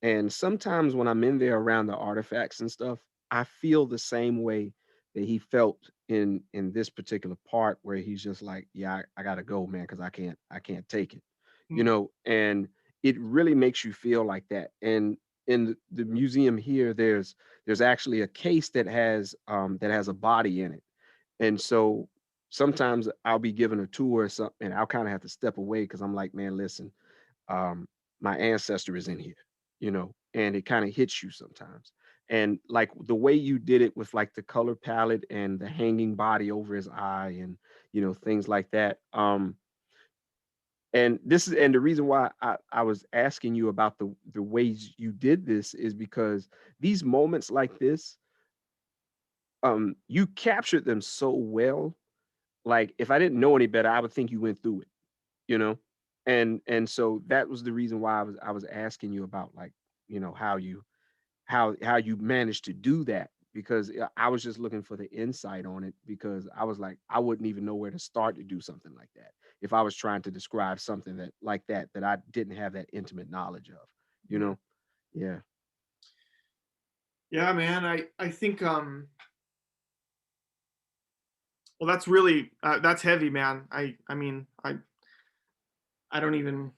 and sometimes when I'm in there around the artifacts and stuff, I feel the same way that he felt in this particular part where he's just like, yeah, I gotta go, man, because I can't take it, you Mm. know, and it really makes you feel like that. And in the museum here, there's actually a case that has a body in it, and so sometimes I'll be given a tour or something, and I'll kind of have to step away because I'm like, man, listen, um, my ancestor is in here, you know, and it kind of hits you sometimes. And like the way you did it with like the color palette and the hanging body over his eye and you know things like that. And this is and the reason why I was asking you about the ways you did this is because these moments like this, you captured them so well. Like if I didn't know any better, I would think you went through it, you know? And so that was the reason why I was asking you about like, you know, how you managed to do that because I was just looking for the insight on it because I was like, I wouldn't even know where to start to do something like that if I was trying to describe something that I didn't have that intimate knowledge of, you Yeah. know? Yeah. Yeah, man. I think well, that's really that's heavy, man. I mean, I don't even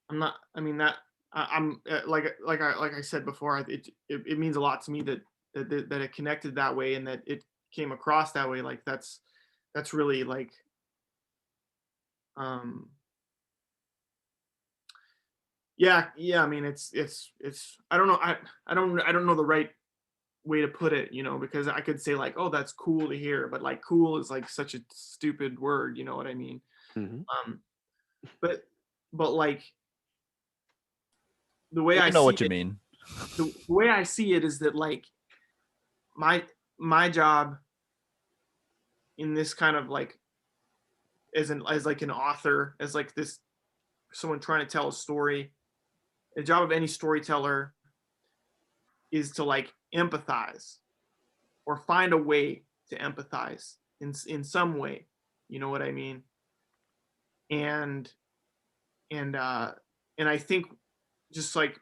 I'm not I mean that I'm like I said before, it means a lot to me that it connected that way and that it came across that way. Like that's really like um yeah, I mean it's I don't know I don't know the right way to put it, you know, because I could say like, oh, that's cool to hear, but like cool is like such a stupid word, you know what I mean? Hmm. Um but like the way I We know see what you it, mean. the way I see it is that like my my job in this kind of like as like an author, as like this someone trying to tell a story, the job of any storyteller is to like empathize or find a way to empathize in some way, you know what I mean? And and and I think just like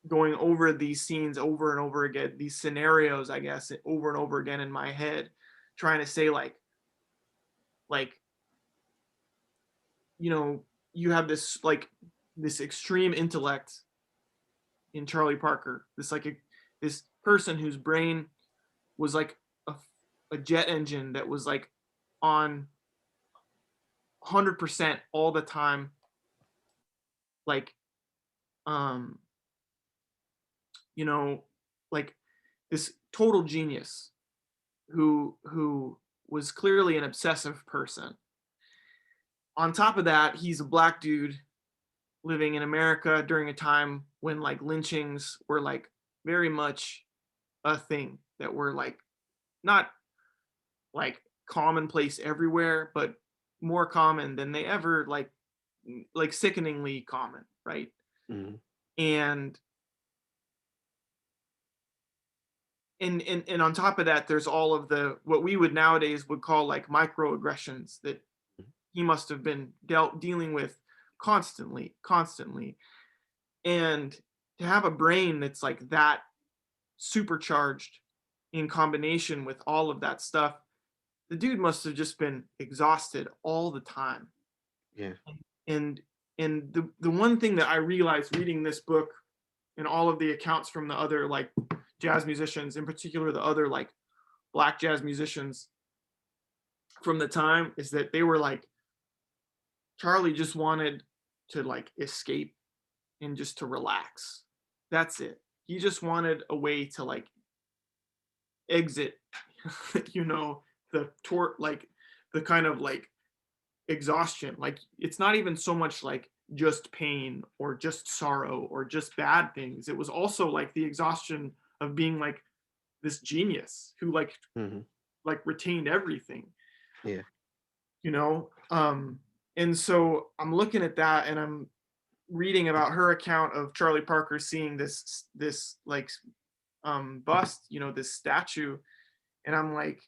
going over these scenes over and over again, these scenarios, I guess, over and over again in my head, trying to say like you know, you have this like this extreme intellect in Charlie Parker, this person whose brain was like a, a jet engine that was like on 100% all the time, like um you know, like this total genius who was clearly an obsessive person. On top of that, he's a black dude living in America during a time when like lynchings were like very much a thing that were like not like commonplace everywhere, but more common than they ever like sickeningly common, right? Hmm. And and on top of that, there's all of the what we would nowadays would call like microaggressions that he must have been dealing with constantly. And to have a brain that's like that supercharged in combination with all of that stuff, the dude must have just been exhausted all the time. Yeah. And the one thing that I realized reading this book and all of the accounts from the other like jazz musicians, in particular the other like black jazz musicians from the time, is that they were like Charlie just wanted to like escape and just to relax. That's it. He just wanted a way to like exit, you know, the tort, like the kind of like exhaustion. Like it's not even so much like just pain or just sorrow or just bad things. It was also like the exhaustion of being like this genius who Hmm. like retained everything. Yeah. you know. And so I'm looking at that, and I'm reading about her account of Charlie Parker seeing this like bust, you know, this statue, and I'm like,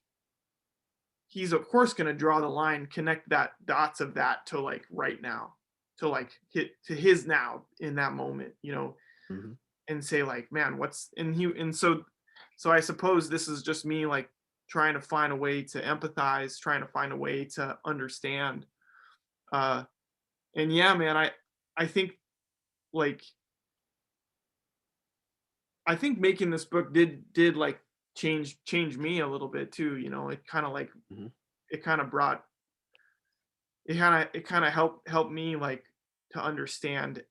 he's of course going to draw the line, connect that dots of that to like right now, to like hit to his now in that moment, you know, Mhm. and say like, man, what's and so I suppose this is just me like trying to find a way to empathize, trying to find a way to understand. Uh, and yeah, man, I think like I think making this book did like change me a little bit too. You know, it kind of like Mhm. it kind of brought it kind of helped me like to understand,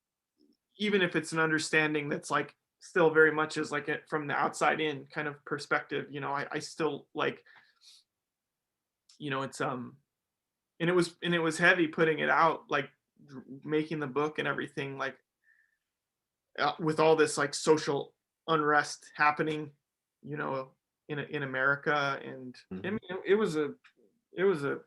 even if it's an understanding that's like still very much as like it from the outside in kind of perspective. You know, I still like, you know, it's and it was heavy putting it out, like making the book and everything, like with all this like social unrest happening, you know, in America. And I Mhm. mean, it was a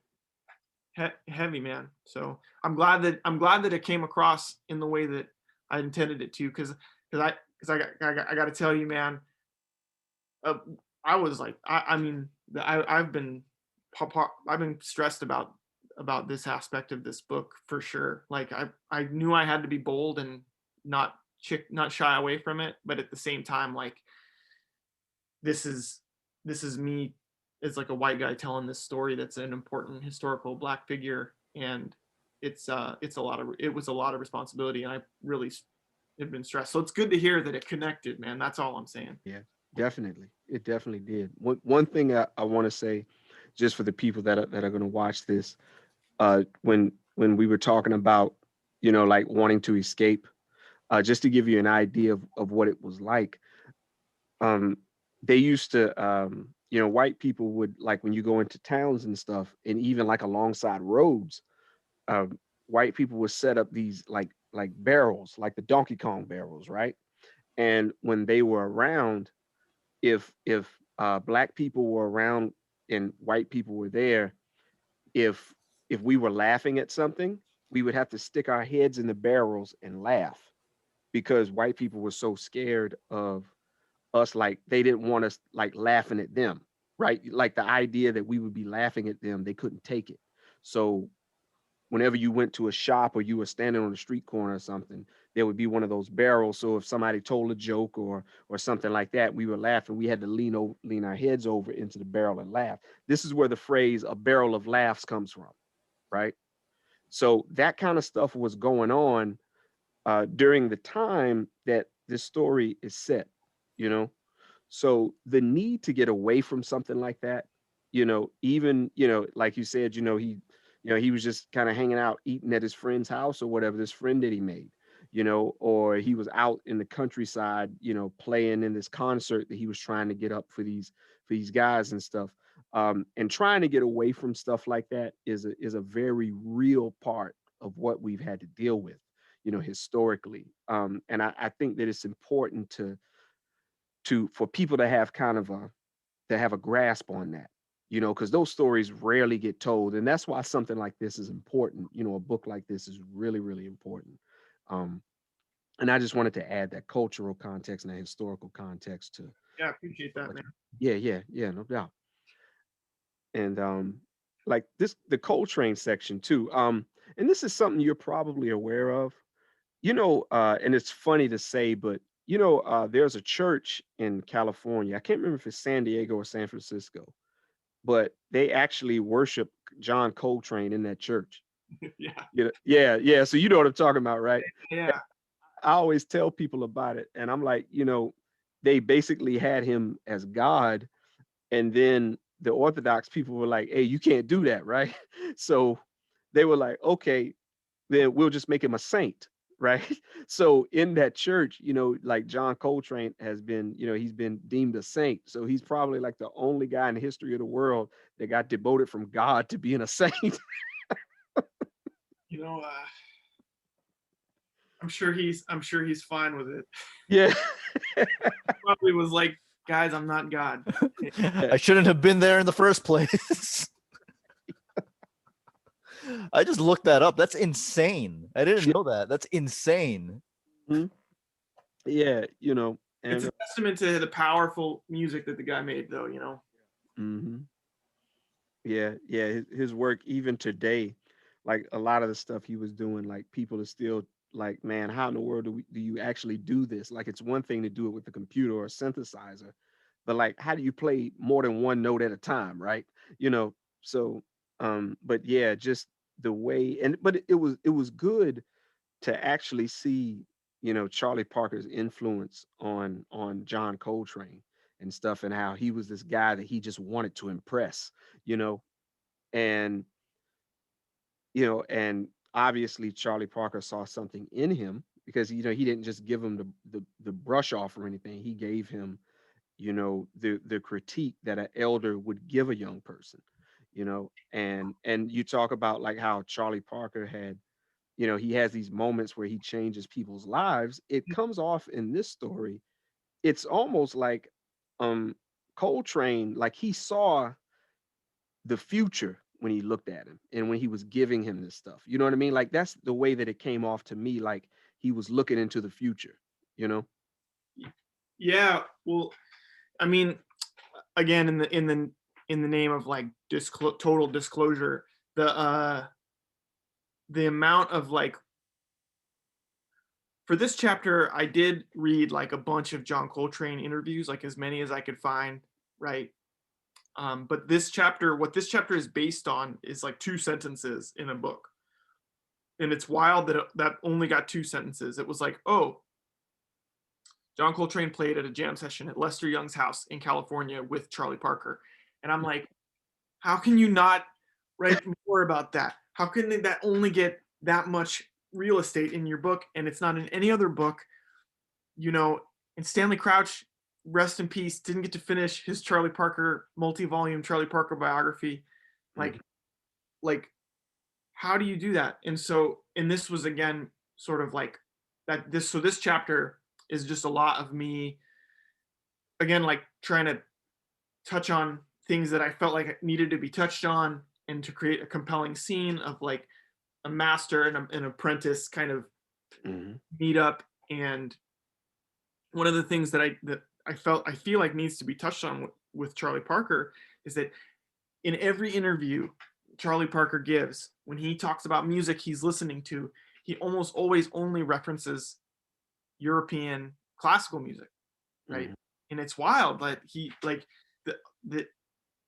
heavy, man. So I'm glad that it came across in the way that I intended it to, because I got to tell you, man, uh, I was like, I mean, I've been stressed about this aspect of this book for sure. Like I knew I had to be bold and not shy away from it, but at the same time, like this is this is me as like a white guy telling this story that's an important historical black figure, and it was a lot of responsibility, and I really have been stressed. So it's good to hear that it connected, man. That's all I'm saying. Yeah, definitely. It definitely did. One thing I want to say, just for the people that are going to watch this, when we were talking about, like wanting to escape, just to give you an idea of what it was like. um, they used to, white people would, like, when you go into towns and stuff, and even like alongside roads, um, white people would set up these like barrels, like the Donkey Kong barrels, right? And when they were around, if black people were around and white people were there, if we were laughing at something, we would have to stick our heads in the barrels and laugh, because white people were so scared of us, like they didn't want us like laughing at them, right? Like the idea that we would be laughing at them, they couldn't take it. So whenever you went to a shop or you were standing on a street corner or something, there would be one of those barrels. So if somebody told a joke or something like that, we were laughing. We had to lean our heads over into the barrel and laugh. This is where the phrase "a barrel of laughs" comes from, right? So that kind of stuff was going on during the time that this story is set, you know. So the need to get away from something like that, even, like you said, he was just kind of hanging out, eating at his friend's house or whatever, this friend that he made, or he was out in the countryside, playing in this concert that he was trying to get up for these guys and stuff. And trying to get away from stuff like that is a very real part of what we've had to deal with, historically. And I think that it's important for people to have kind of a grasp on that, because those stories rarely get told, and that's why something like this is important. A book like this is really, really important. um and I just wanted to add that cultural context and that historical context Yeah, I appreciate to that, what man. yeah, no doubt. And like this, the Coltrane section too, and this is something you're probably aware of. And it's funny to say, but there's a church in California. I can't remember if it's San Diego or San Francisco, but they actually worship John Coltrane in that church. Yeah, Yeah, yeah. So you know what I'm talking about, right? yeah. I always tell people about it, and I'm like, they basically had him as God, and then the Orthodox people were like, "Hey, you can't do that, right?" So they were like, "Okay, then we'll just make him a saint." Right. So in that church, like John Coltrane has been, he's been deemed a saint. So he's probably like the only guy in the history of the world that got devoted from God to being a saint. You know, I'm sure he's fine with it. Yeah. Probably was like, guys, I'm not God. I shouldn't have been there in the first place. I just looked that up. That's insane. I didn't Yeah. know that. That's insane. Mhm. Yeah, It's and a testament to the powerful music that the guy made, though. mhm. Yeah, yeah, his work even today, like a lot of the stuff he was doing, like people are still like, man, how in the world do you actually do this? Like it's one thing to do it with a computer or a synthesizer, but like how do you play more than one note at a time, right? You know, so but yeah, just the way and but it was good to actually see, Charlie Parker's influence on John Coltrane and stuff, and how he was this guy that he just wanted to impress, you know, and and obviously Charlie Parker saw something in him because he didn't just give him the brush off or anything. He gave him, the critique that an elder would give a young person, and you talk about like how Charlie Parker had, he has these moments where he changes people's lives. It comes off in this story. It's almost like um Coltrane, like he saw the future when he looked at him and when he was giving him this stuff. You know what I mean? Like that's the way that it came off to me, like he was looking into the future, you know? Yeah. Well, I mean, again, in the name of like total disclosure, the amount of like for this chapter, I did read like a bunch of John Coltrane interviews, like as many as I could find, right? But what this chapter is based on is like two sentences in a book. And it's wild that only got two sentences. It was like, oh, John Coltrane played at a jam session at Lester Young's house in California with Charlie Parker. And I'm like, how can you not write more about that? How can that only get that much real estate in your book and it's not in any other book? And Stanley Crouch, rest in peace, didn't get to finish his Charlie Parker multi-volume Charlie Parker biography. Like, Mhm. like, how do you do that? And this was again sort of like that. This chapter is just a lot of me again, like trying to touch on things that I felt like needed to be touched on, and to create a compelling scene of like a master and an apprentice kind of Mhm. meet up. And one of the things I feel like needs to be touched on with Charlie Parker is that in every interview Charlie Parker gives, when he talks about music he's listening to, he almost always only references European classical music, right? Mhm. And it's wild that he like the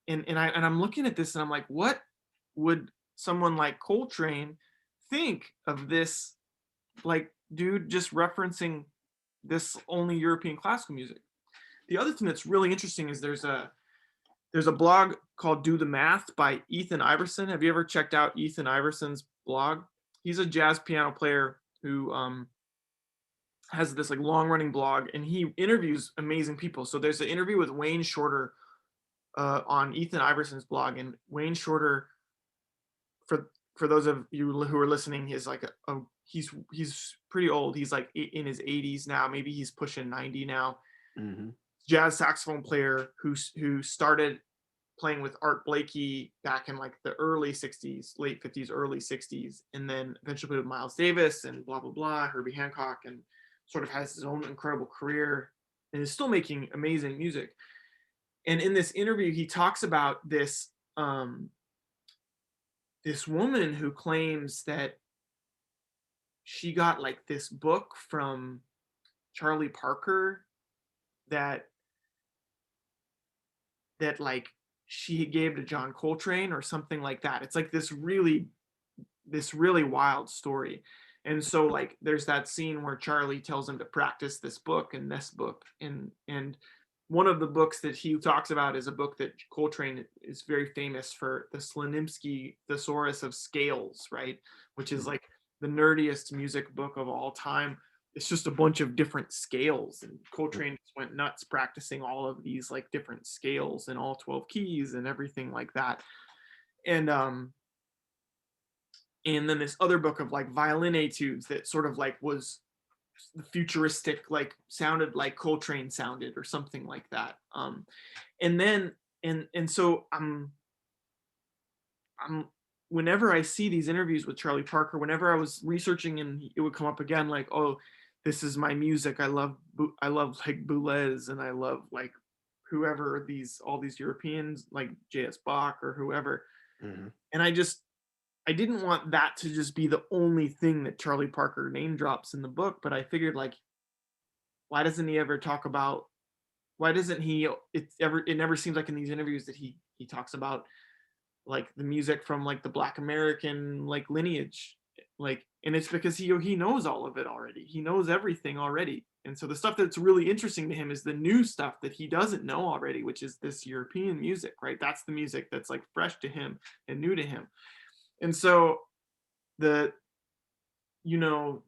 and I'm looking at this and I'm like, what would someone like Coltrane think of this, like, dude just referencing this only European classical music? The other thing that's really interesting is there's a blog called Do the Math by Ethan Iverson. Have you ever checked out Ethan Iverson's blog? He's a jazz piano player who has this like long running blog, and he interviews amazing people. So there's an interview with Wayne Shorter on Ethan Iverson's blog, and Wayne Shorter, for those of you who are listening, is like he's pretty old. He's like in his 80s now. Maybe he's pushing 90 now. Mhm. Jazz saxophone player who started playing with Art Blakey back in like the early 60s, late 50s, early 60s, and then eventually played with Miles Davis and blah, blah, blah, Herbie Hancock, and sort of has his own incredible career and is still making amazing music. And in this interview, he talks about this woman who claims that she got like this book from Charlie Parker that like she gave to John Coltrane or something like that. It's like this really wild story. And so like there's that scene where Charlie tells him to practice this book and this book, and one of the books that he talks about is a book that Coltrane is very famous for, the Slenimsky Thesaurus of Scales, right? Which is Mhm. like the nerdiest music book of all time. It's just a bunch of different scales, and Coltrane just went nuts practicing all of these like different scales and all 12 keys and everything like that. And then this other book of like violin etudes that sort of like was the futuristic, like sounded like Coltrane sounded or something like that. And then and so I'm whenever I see these interviews with Charlie Parker, whenever I was researching and it would come up again, like, oh, this is my music. I love like Boulez, and I love like whoever all these Europeans like J.S. Bach or whoever. Mhm. And I didn't want that to just be the only thing that Charlie Parker name drops in the book, but I figured, like, why doesn't he ever talk about, why doesn't he, it never seems like in these interviews that he talks about like the music from like the Black American like lineage, like, and it's because he knows all of it already. He knows everything already. And so the stuff that's really interesting to him is the new stuff that he doesn't know already, which is this European music, right? That's the music that's like fresh to him and new to him. And so the,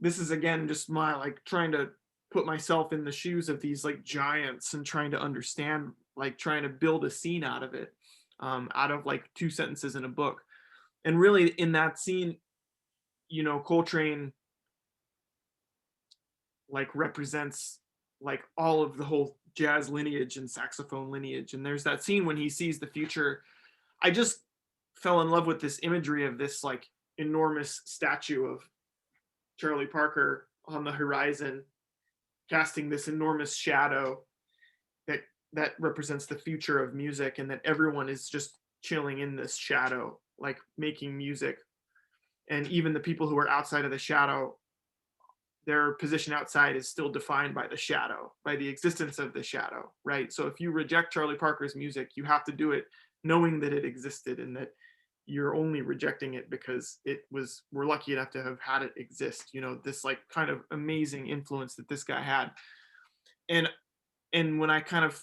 this is again just my like trying to put myself in the shoes of these like giants and trying to understand, like trying to build a scene out of it, out of like 2 sentences in a book. And really in that scene, Coltrane like represents like all of the whole jazz lineage and saxophone lineage. And there's that scene when he sees the future. I just fell in love with this imagery of this like enormous statue of Charlie Parker on the horizon, casting this enormous shadow that represents the future of music, and that everyone is just chilling in this shadow, like making music. And even the people who are outside of the shadow, their position outside is still defined by the shadow, by the existence of the shadow, right? So if you reject Charlie Parker's music, you have to do it knowing that it existed, and that you're only rejecting it because we're lucky enough to have had it exist, this like kind of amazing influence that this guy had. And when I kind of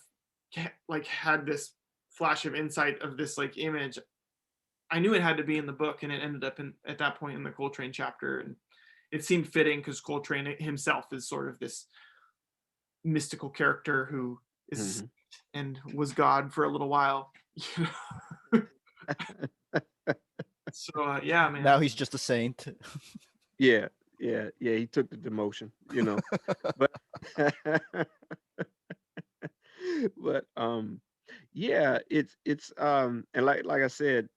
like had this flash of insight of this like image, I knew it had to be in the book, and it ended up at that point in the Coltrane chapter. And it seemed fitting because Coltrane himself is sort of this mystical character who is and was God for a little while. So yeah, man. Now he's just a saint. Yeah, he took the demotion, but but yeah, it's and like I said,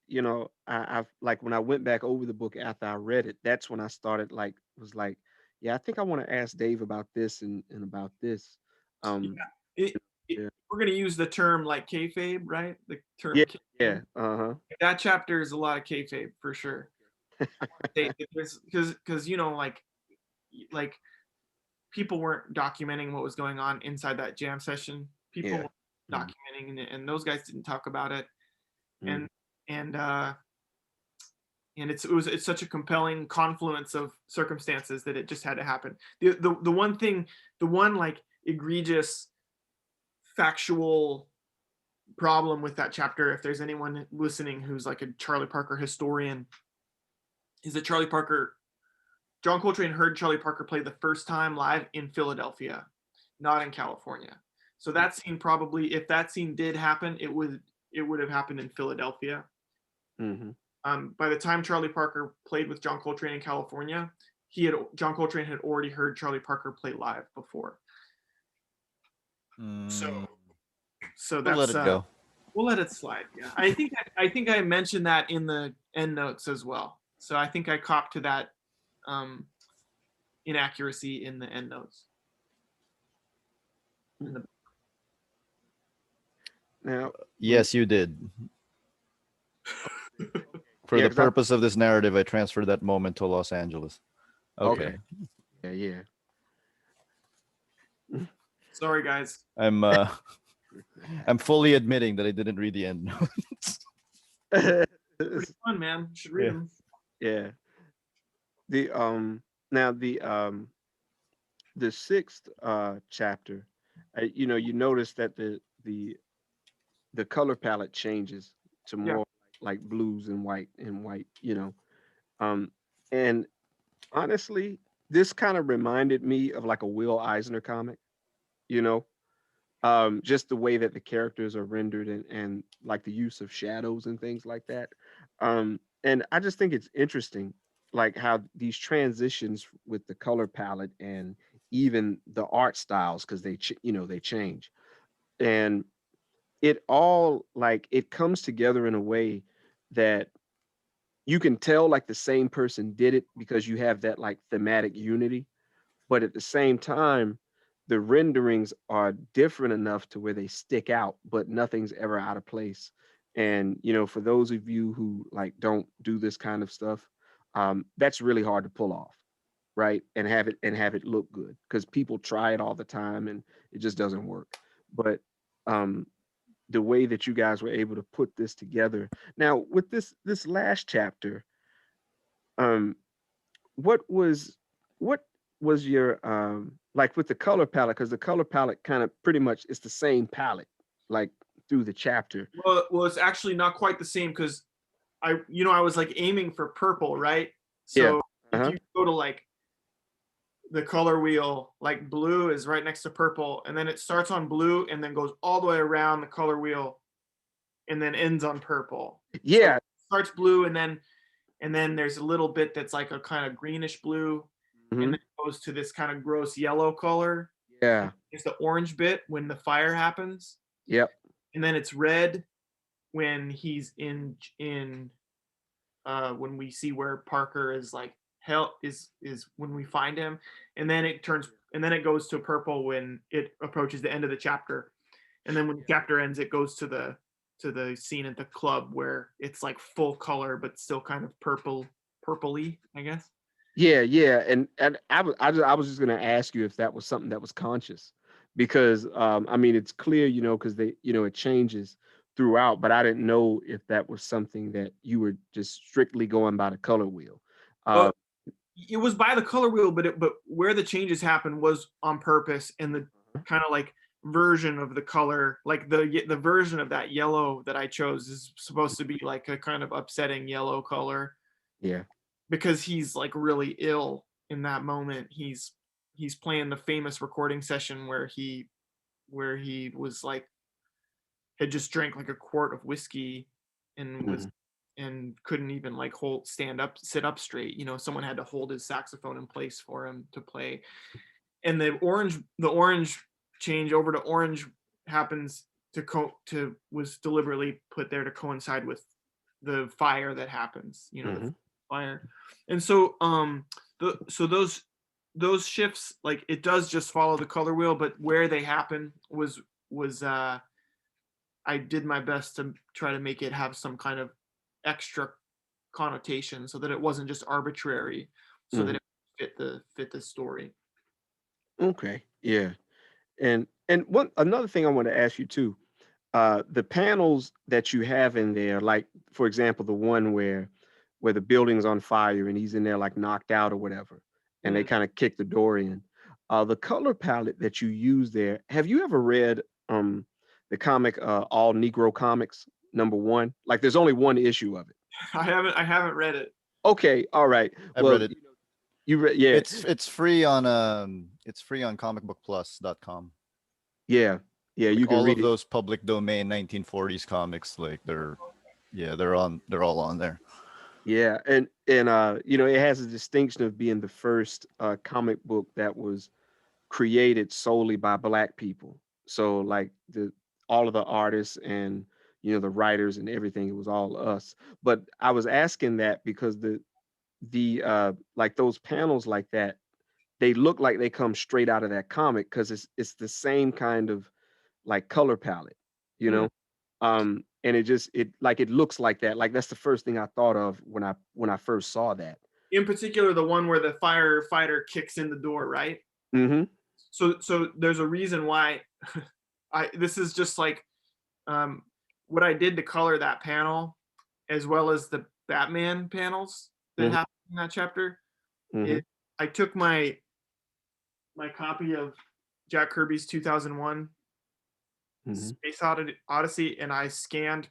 I've like when I went back over the book after I read it, that's when I started was like, yeah, I think I want to ask Dave about this and about this. It, Yeah. we're going to use the term like kayfabe, right? The term Yeah, kayfabe. uh-huh. That chapter is a lot of kayfabe for sure. Because like people weren't documenting what was going on inside that jam session. People Yeah. were documenting it, and those guys didn't talk about it. Mhm. And it's such a compelling confluence of circumstances that it just had to happen. The one like egregious factual problem with that chapter, if there's anyone listening who's like a Charlie Parker historian, is that John Coltrane heard Charlie Parker play the first time live in Philadelphia, not in California. So that scene probably, if that scene did happen, it would have happened in Philadelphia. By the time Charlie Parker played with John Coltrane in California, John Coltrane had already heard Charlie Parker play live before. So that's we'll let it go. We'll let it slide. Yeah, I think I mentioned that in the end notes as well. So I think I copped to that inaccuracy in the end notes. Now, yes, you did. For the purpose of this narrative, I transferred that moment to Los Angeles. Okay. Yeah. Sorry, guys. I'm fully admitting that I didn't read the end notes. Pretty fun, man. You should read them. Yeah. Now the sixth chapter, you notice that the color palette changes to more like blues and white, and honestly, this kind of reminded me of like a Will Eisner comic, just the way that the characters are rendered and like the use of shadows and things like that. And I just think it's interesting, like how these transitions with the color palette and even the art styles, because they change, and it all like it comes together in a way that you can tell like the same person did it because you have that like thematic unity, but at the same time, the renderings are different enough to where they stick out, but nothing's ever out of place. And for those of you who like don't do this kind of stuff, that's really hard to pull off, right? And have it look good, because people try it all the time and it just doesn't work. But um, the way that you guys were able to put this together now with this last chapter, um, what was what was your like with the color palette, because the color palette kind of pretty much is the same palette like through the chapter. Well, it's actually not quite the same because I was like aiming for purple, right? Yeah. So if Uh-huh. you go to like the color wheel, like blue is right next to purple, and then it starts on blue and then goes all the way around the color wheel and then ends on purple. So Yeah. it starts blue and then there's a little bit that's like a kind of greenish blue, and Mhm. then it goes to this kind of gross yellow color. Yeah. It's the orange bit when the fire happens, Yep. and then it's red when he's in when we see where Parker is like hell is when we find him, and then it goes to purple when it approaches the end of the chapter, and then when the chapter ends, it goes to the scene at the club where it's like full color but still kind of purpley, I guess. Yeah, and I was just gonna ask you if that was something that was conscious, because I mean it's clear, because they, it changes throughout, but I didn't know if that was something that you were just strictly going by the color wheel. Well, Uh, it was by the color wheel, but where the changes happened was on purpose, and the kind of like version of the color, like the version of that yellow that I chose is supposed to be like a kind of upsetting yellow color yeah, because he's like really ill in that moment. He's playing the famous recording session where he was like had just drank like a quart of whiskey and was mhm, and couldn't even like sit up straight. Someone had to hold his saxophone in place for him to play. And the orange change over to orange happens to was deliberately put there to coincide with the fire that happens, the mhm. fire. And so those shifts, like it does just follow the color wheel, but where they happen was I did my best to try to make it have some kind of extra connotation so that it wasn't just arbitrary, so that Mhm. it fit the story. Okay, yeah, and one another thing I want to ask you too, the panels that you have in there, like for example, the one where the building's on fire and he's in there like knocked out or whatever, and they Mm. kind of kick the door in. The color palette that you use there, have you ever read the comic All Negro Comics #1? Like there's only one issue of it. I haven't read it. Okay, all right. I've Well, read it. you read, yeah, It's free on comicbookplus.com. yeah, yeah, Like you can all read of it. those public domain 1940s comics, like they're all on there. Yeah, and it has a distinction of being the first comic book that was created solely by Black people. So like the all of the artists and the writers and everything, it was all us. But I was asking that because the like those panels like that, they look like they come straight out of that comic because it's the same kind of like color palette, you Mm. know. And it looks like that. Like that's the first thing I thought of when I first saw that. In particular, the one where the firefighter kicks in the door, right? Mm-hmm. So there's a reason why this is just like um, what I did to color that panel, as well as the Batman panels that Mm-hmm. happen in that chapter. Mm-hmm. It, I took my copy of Jack Kirby's 2001 Mm-hmm. Space Odyssey, and I scanned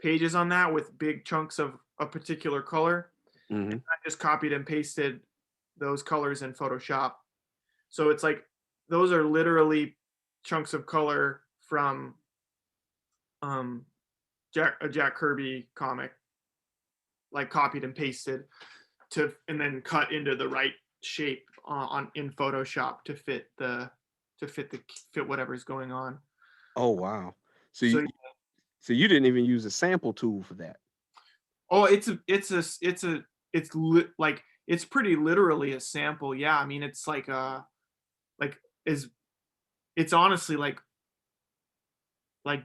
pages on that with big chunks of a particular color. Mm-hmm. I just copied and pasted those colors in Photoshop. So it's like those are literally chunks of color from um, a Jack Kirby comic, like copied and pasted and then cut into the right shape on in Photoshop to fit whatever's going on. Oh wow. So you So so you didn't even use a sample tool for that. Oh, like it's pretty literally a sample. Yeah, I mean it's like is it's honestly like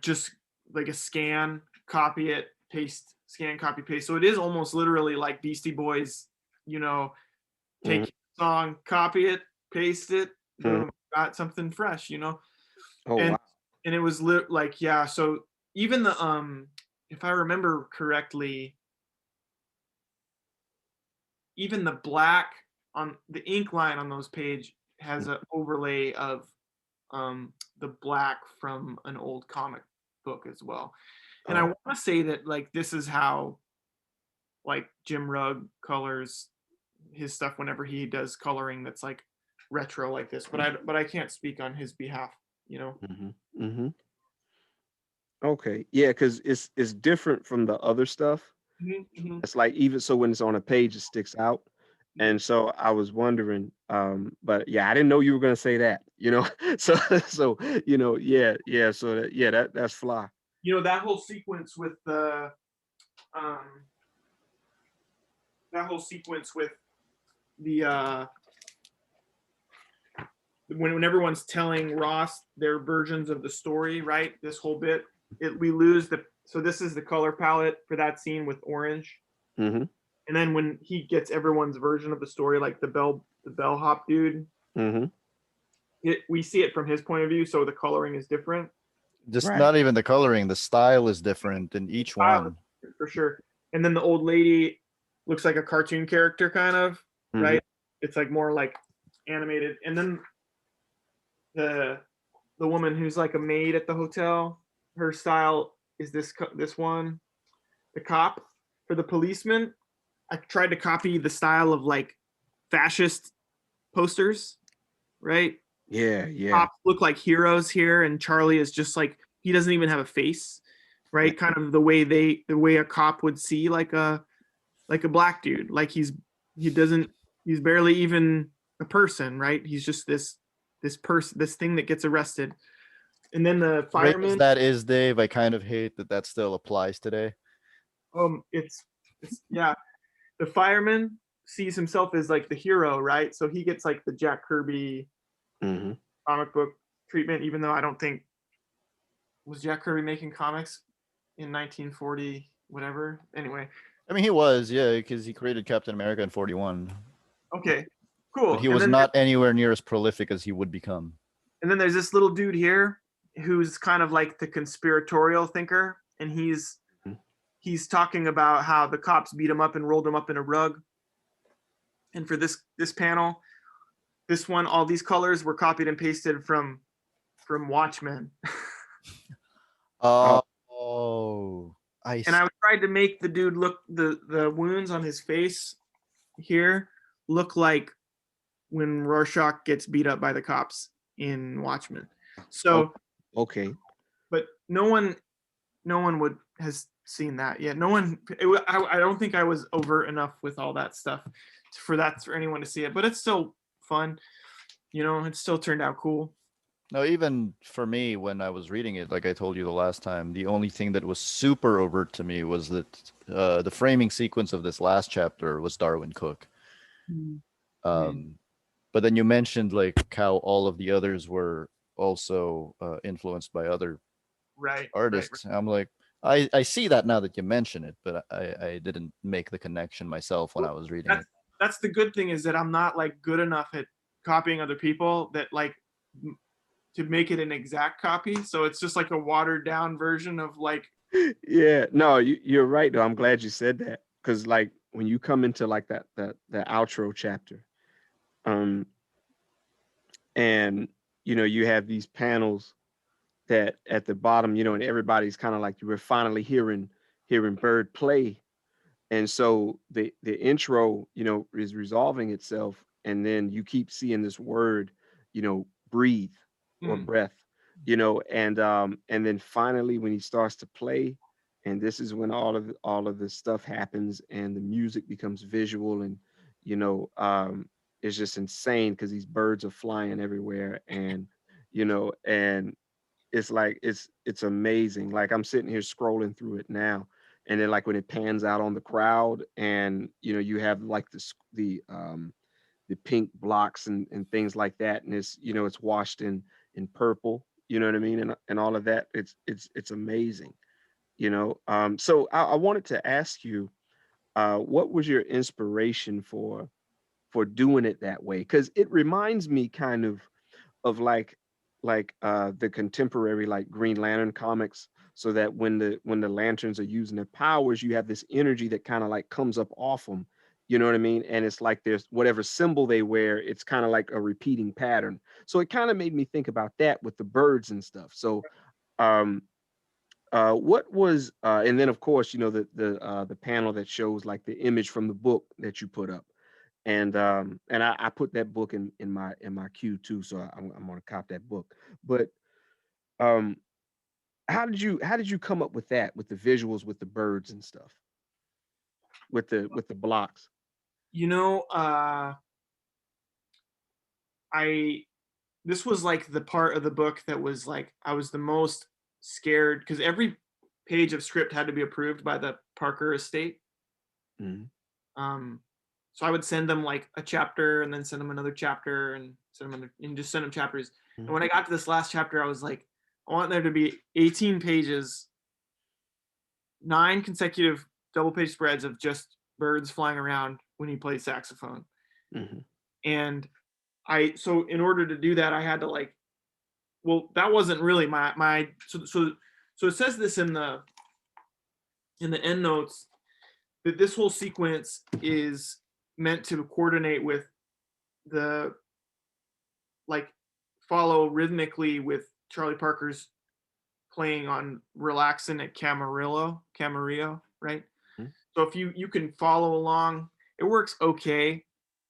just like a scan, copy it, paste, scan, copy, paste. So it is almost literally like Beastie Boys, you know, take Mhm, your song, copy it, paste it, mhm. boom, got something fresh, Oh And wow. and it was like, yeah, so even if I remember correctly, even the black on the ink line on those page has an overlay of the black from an old comic book as well. And I Oh, want to say that like this is how like Jim Rugg colors his stuff whenever he does coloring that's like retro like this, but I can't speak on his behalf. hmm hmm Okay. Yeah, because it's different from the other stuff. Mhm, mhm. It's like even so when it's on a page, it sticks out. And so I was wondering, but yeah, I didn't know you were gonna say that, So so yeah, yeah. So yeah, that's fly. That whole sequence with the um that whole sequence with the when everyone's telling Ross their versions of the story, right? This whole bit, we lose the so this is the color palette for that scene with orange. hmm And then when he gets everyone's version of the story, like the bellhop dude, hmm we see it from his point of view, so the coloring is different. Just Right. not even the coloring, the style is different in The each style is one. different for sure. And then the old lady looks like a cartoon character, kind of, hmm right? It's like more like animated. And then the the woman who's like a maid at the hotel, her style is this one. The cop for the policeman, I tried to copy the style of like fascist posters, right? Yeah, yeah. Cops look like heroes here, and Charlie is just like he doesn't even have a face, Yeah. right? Kind of the way a cop would see like a black dude, like he doesn't he's barely even a person, right? He's just this thing that gets arrested. And then the Great as fireman, that is, Dave, I kind of hate that that still applies today. it's yeah, the fireman sees himself as like the hero, right? So he gets like the Jack Kirby hmm comic book treatment, even though I don't think was Jack Kirby making comics in 1940 whatever. Anyway, I mean, he was, yeah, because he created Captain America in 41, okay, but cool. he was not anywhere near as prolific as he would become. And then there's this little dude here who's kind of like the conspiratorial thinker, and he's talking about how the cops beat him up and rolled him up in a rug. And for this panel, this one, all these colors were copied and pasted from Watchmen. Oh, Oh, I And see. I tried to make the dude look the wounds on his face here look like when Rorschach gets beat up by the cops in Watchmen. oh, So, okay. but no one would has seen that yet. No one. I don't think I was overt enough with all that stuff for anyone to see it. But it's still fun. It still turned out cool. No, even for me, when I was reading it, like I told you the last time, the only thing that was super overt to me was that the framing sequence of this last chapter was Darwin Cook. Um, but then you mentioned like how all of the others were also influenced by other Right. Right. artists. I'm like, I see that now that you mention it, but I didn't make the connection myself when I was reading That's it. that's the good thing is that I'm not like good enough at copying other people that like to make it an exact copy. So it's just like a watered down version of like Yeah, no, you're right though. I'm glad you said that because like when you come into like that the outro chapter, um, and you have these panels that at the bottom, and everybody's kind of like you were finally hearing Bird play, and so the intro, is resolving itself, and then you keep seeing this word, breathe or mm, breath, and then finally when he starts to play, and this is when all of this stuff happens, and the music becomes visual, and you know, um, it's just insane because these birds are flying everywhere, and it's like it's amazing. Like I'm sitting here scrolling through it now, and then like when it pans out on the crowd, and you have like the pink blocks and things like that, and it's washed in purple, you know what I mean, and all of that. It's amazing, so I wanted to ask you, what was your inspiration for doing it that way? Because it reminds me kind of like the contemporary like Green Lantern comics, so that when the lanterns are using their powers, you have this energy that kind of like comes up off them, you know what I mean? And it's like there's whatever symbol they wear, it's kind of like a repeating pattern. So it kind of made me think about that with the birds and stuff. So um what was and then of course, the panel that shows like the image from the book that you put up, and I put that book in my queue too, so I'm gonna cop that book. But um how did you come up with that, with the visuals, with the birds and stuff, with the blocks? You know, I this was like the part of the book that was like I was the most scared because every page of script had to be approved by the Parker estate. Mhm. Um, so I would send them like a chapter and then send them another chapter and send them and just send them chapters. And when I got to this last chapter, I was like, I want there to be 18 pages, 9 consecutive double page spreads of just birds flying around when he plays saxophone. Mhm. And so in order to do that, I had to like, well, that wasn't really so it says this in the end notes that this whole sequence is meant to coordinate with the like follow rhythmically with Charlie Parker's playing on Relaxin' at Camarillo, right? Mhm. So if you can follow along, it works okay.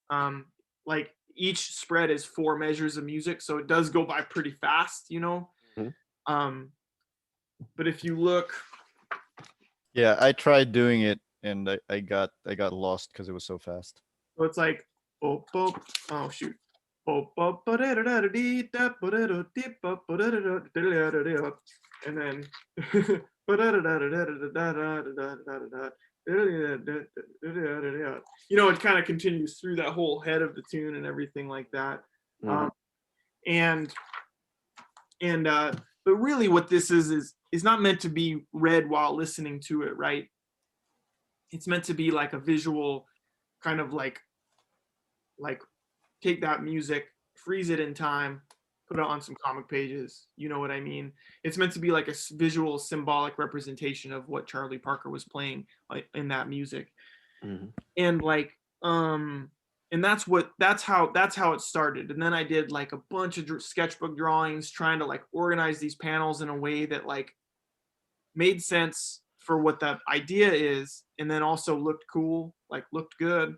Um, like each spread is 4 measures of music, so it does go by pretty fast. Mhm. Um, but if you look, Yeah, I tried doing it and I got lost because it was so fast. so it's like oh shoot. And then it kind of continues through that whole head of the tune and everything like that. Mhm. And but really what this is not meant to be read while listening to it, right? It's meant to be like a visual kind of like take that music, freeze it in time, put it on some comic pages. You know what I mean? It's meant to be like a visual symbolic representation of what Charlie Parker was playing in that music. Mhm. And like and that's how it started. And then I did like a bunch of sketchbook drawings trying to like organize these panels in a way that like made sense for what the idea is and then also looked cool, like looked good.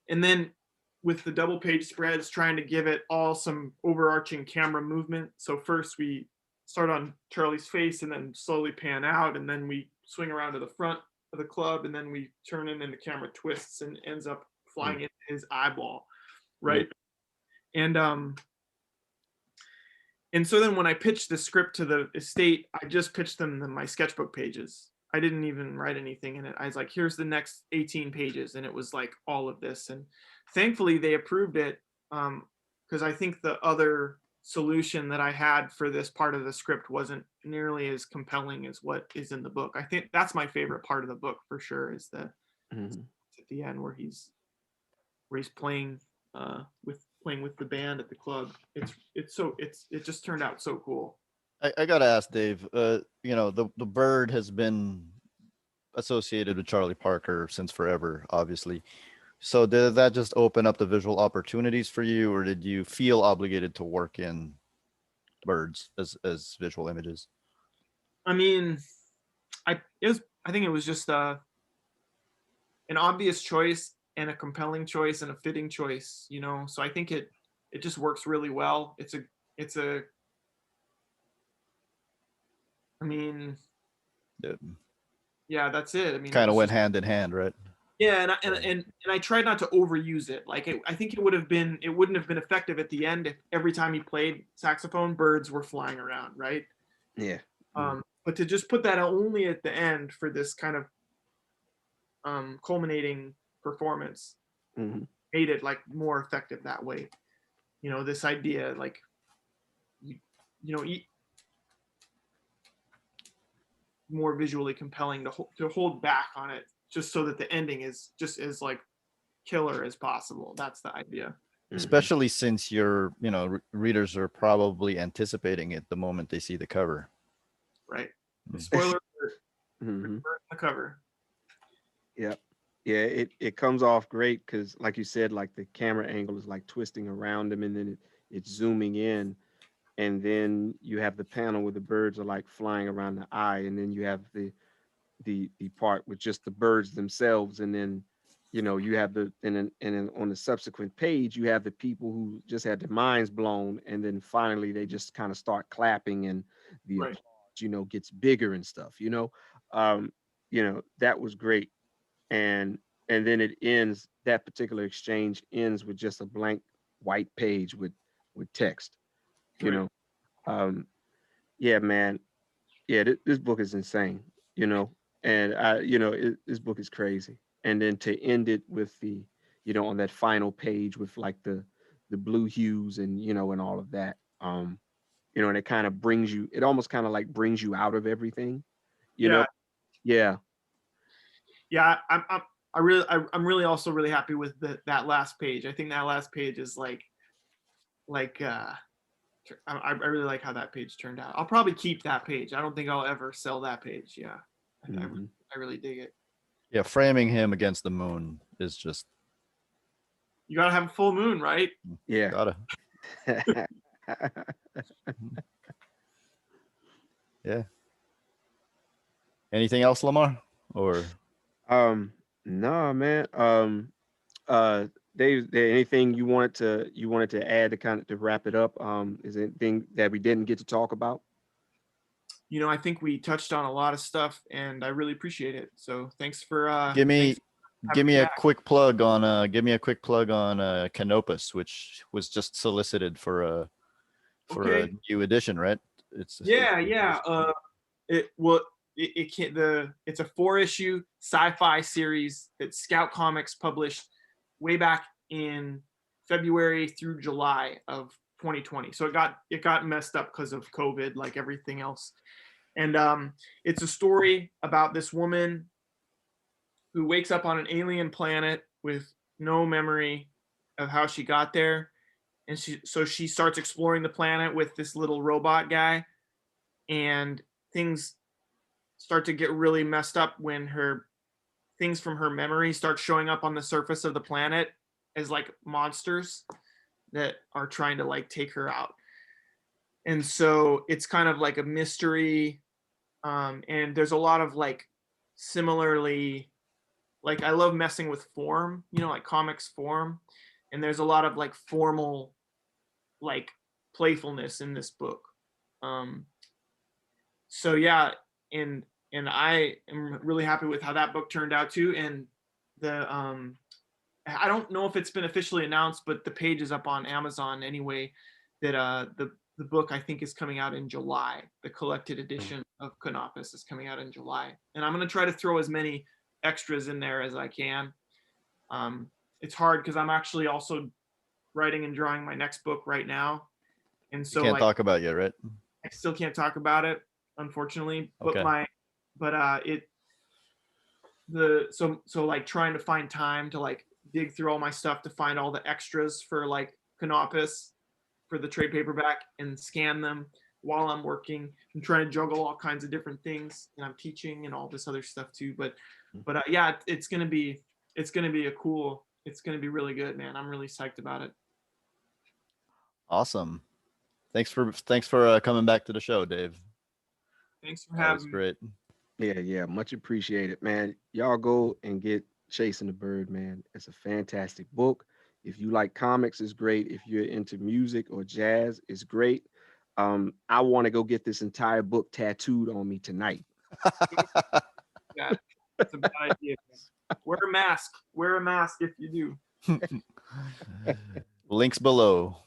And then with the double page spreads, trying to give it all some overarching camera movement. So first we start on Charlie's face and then slowly pan out, and then we swing around to the front of the club, and then we turn in and the camera twists and ends up flying into his eyeball, right? And so then when I pitched the script to the estate, I just pitched them my sketchbook pages. I didn't even write anything in it. I was like, here's the next 18 pages. And it was like all of this. And thankfully they approved it because I think the other solution that I had for this part of the script wasn't nearly as compelling as what is in the book. I think that's my favorite part of the book for sure, is the Mhm. at the end where he's playing with the band at the club. It just turned out so cool. I gotta ask Dave. The bird has been associated with Charlie Parker since forever, obviously. So did that just open up the visual opportunities for you, or did you feel obligated to work in birds as visual images? I mean, I think it was just an obvious choice and a compelling choice and a fitting choice. So I think it just works really well. It's a I mean, It yeah, that's it. I mean, it kind of was went just hand in hand, right? yeah, and I tried not to overuse it. Like I think it wouldn't have been effective at the end if every time he played saxophone, birds were flying around, right? Yeah. Mhm. But to just put that only at the end for this kind of culminating performance made it like more effective that way. You know, this idea like more visually compelling to hold back on it, just so that the ending is just as like killer as possible. That's the idea. Especially since your readers are probably anticipating it the moment they see the cover. Right. Spoiler alert, the cover. Yep. Yeah, it comes off great because, like you said, like the camera angle is like twisting around him, and then it's zooming in, and then you have the panel where the birds are like flying around the eye, and then you have the part with just the birds themselves, and then you have and then on the subsequent page you have the people who just had their minds blown, and then finally they just kind of start clapping, and the applause gets bigger and stuff. That was great. And then it ends, that particular exchange ends with just a blank white page with text. Yeah, man. Yeah, this book is insane. And this book is crazy. And then to end it with the on that final page with like the blue hues and and all of that, and it kind of brings you, it almost kind of like brings you out of everything. Yeah. I'm really also really happy with that last page. I think that last page is I really like how that page turned out. I'll probably keep that page. I don't think I'll ever sell that page. Yeah. I really dig it. Yeah, framing him against the moon is just, you gotta have a full moon, right? Yeah. Gotta. Yeah. Anything else, LaMar? Or no, man. Dave, there anything you wanted to add to kind of to wrap it up? Is there anything that we didn't get to talk about? I think we touched on a lot of stuff, and I really appreciate it. So thanks for give me a quick plug on Canopus, which was just solicited for a new edition, right? It's It's a 4-issue sci-fi series that Scout Comics published way back in February through July of 2020. So it got messed up because of COVID, like everything else. And it's a story about this woman who wakes up on an alien planet with no memory of how she got there. And she starts exploring the planet with this little robot guy, and things start to get really messed up when things from her memory start showing up on the surface of the planet as like monsters that are trying to like take her out. And so it's kind of like a mystery. And there's a lot of like similarly, like I love messing with form, like comics form. And there's a lot of like formal, like playfulness in this book. So yeah, and I am really happy with how that book turned out too. And I don't know if it's been officially announced, but the page is up on Amazon anyway, that the book I think is coming out in July. The collected edition of Canopus is coming out in July. And I'm going to try to throw as many extras in there as I can. It's hard because I'm actually also writing and drawing my next book right now. And so you can't talk about it yet, right? I still can't talk about it, unfortunately. Okay. So like trying to find time to like dig through all my stuff to find all the extras for like Canopus for the trade paperback and scan them while I'm working. I'm trying to juggle all kinds of different things, and I'm teaching and all this other stuff too. But yeah, it's gonna be it's gonna be really good, man. I'm really psyched about it. Awesome. Thanks for coming back to the show, Dave. Thanks for having me. That was great. Yeah, much appreciated, man. Y'all go and get Chasing the Bird, man. It's a fantastic book. If you like comics, it's great. If you're into music or jazz, it's great. I want to go get this entire book tattooed on me tonight. Yeah, that's a bad idea. Wear a mask if you do. Links below.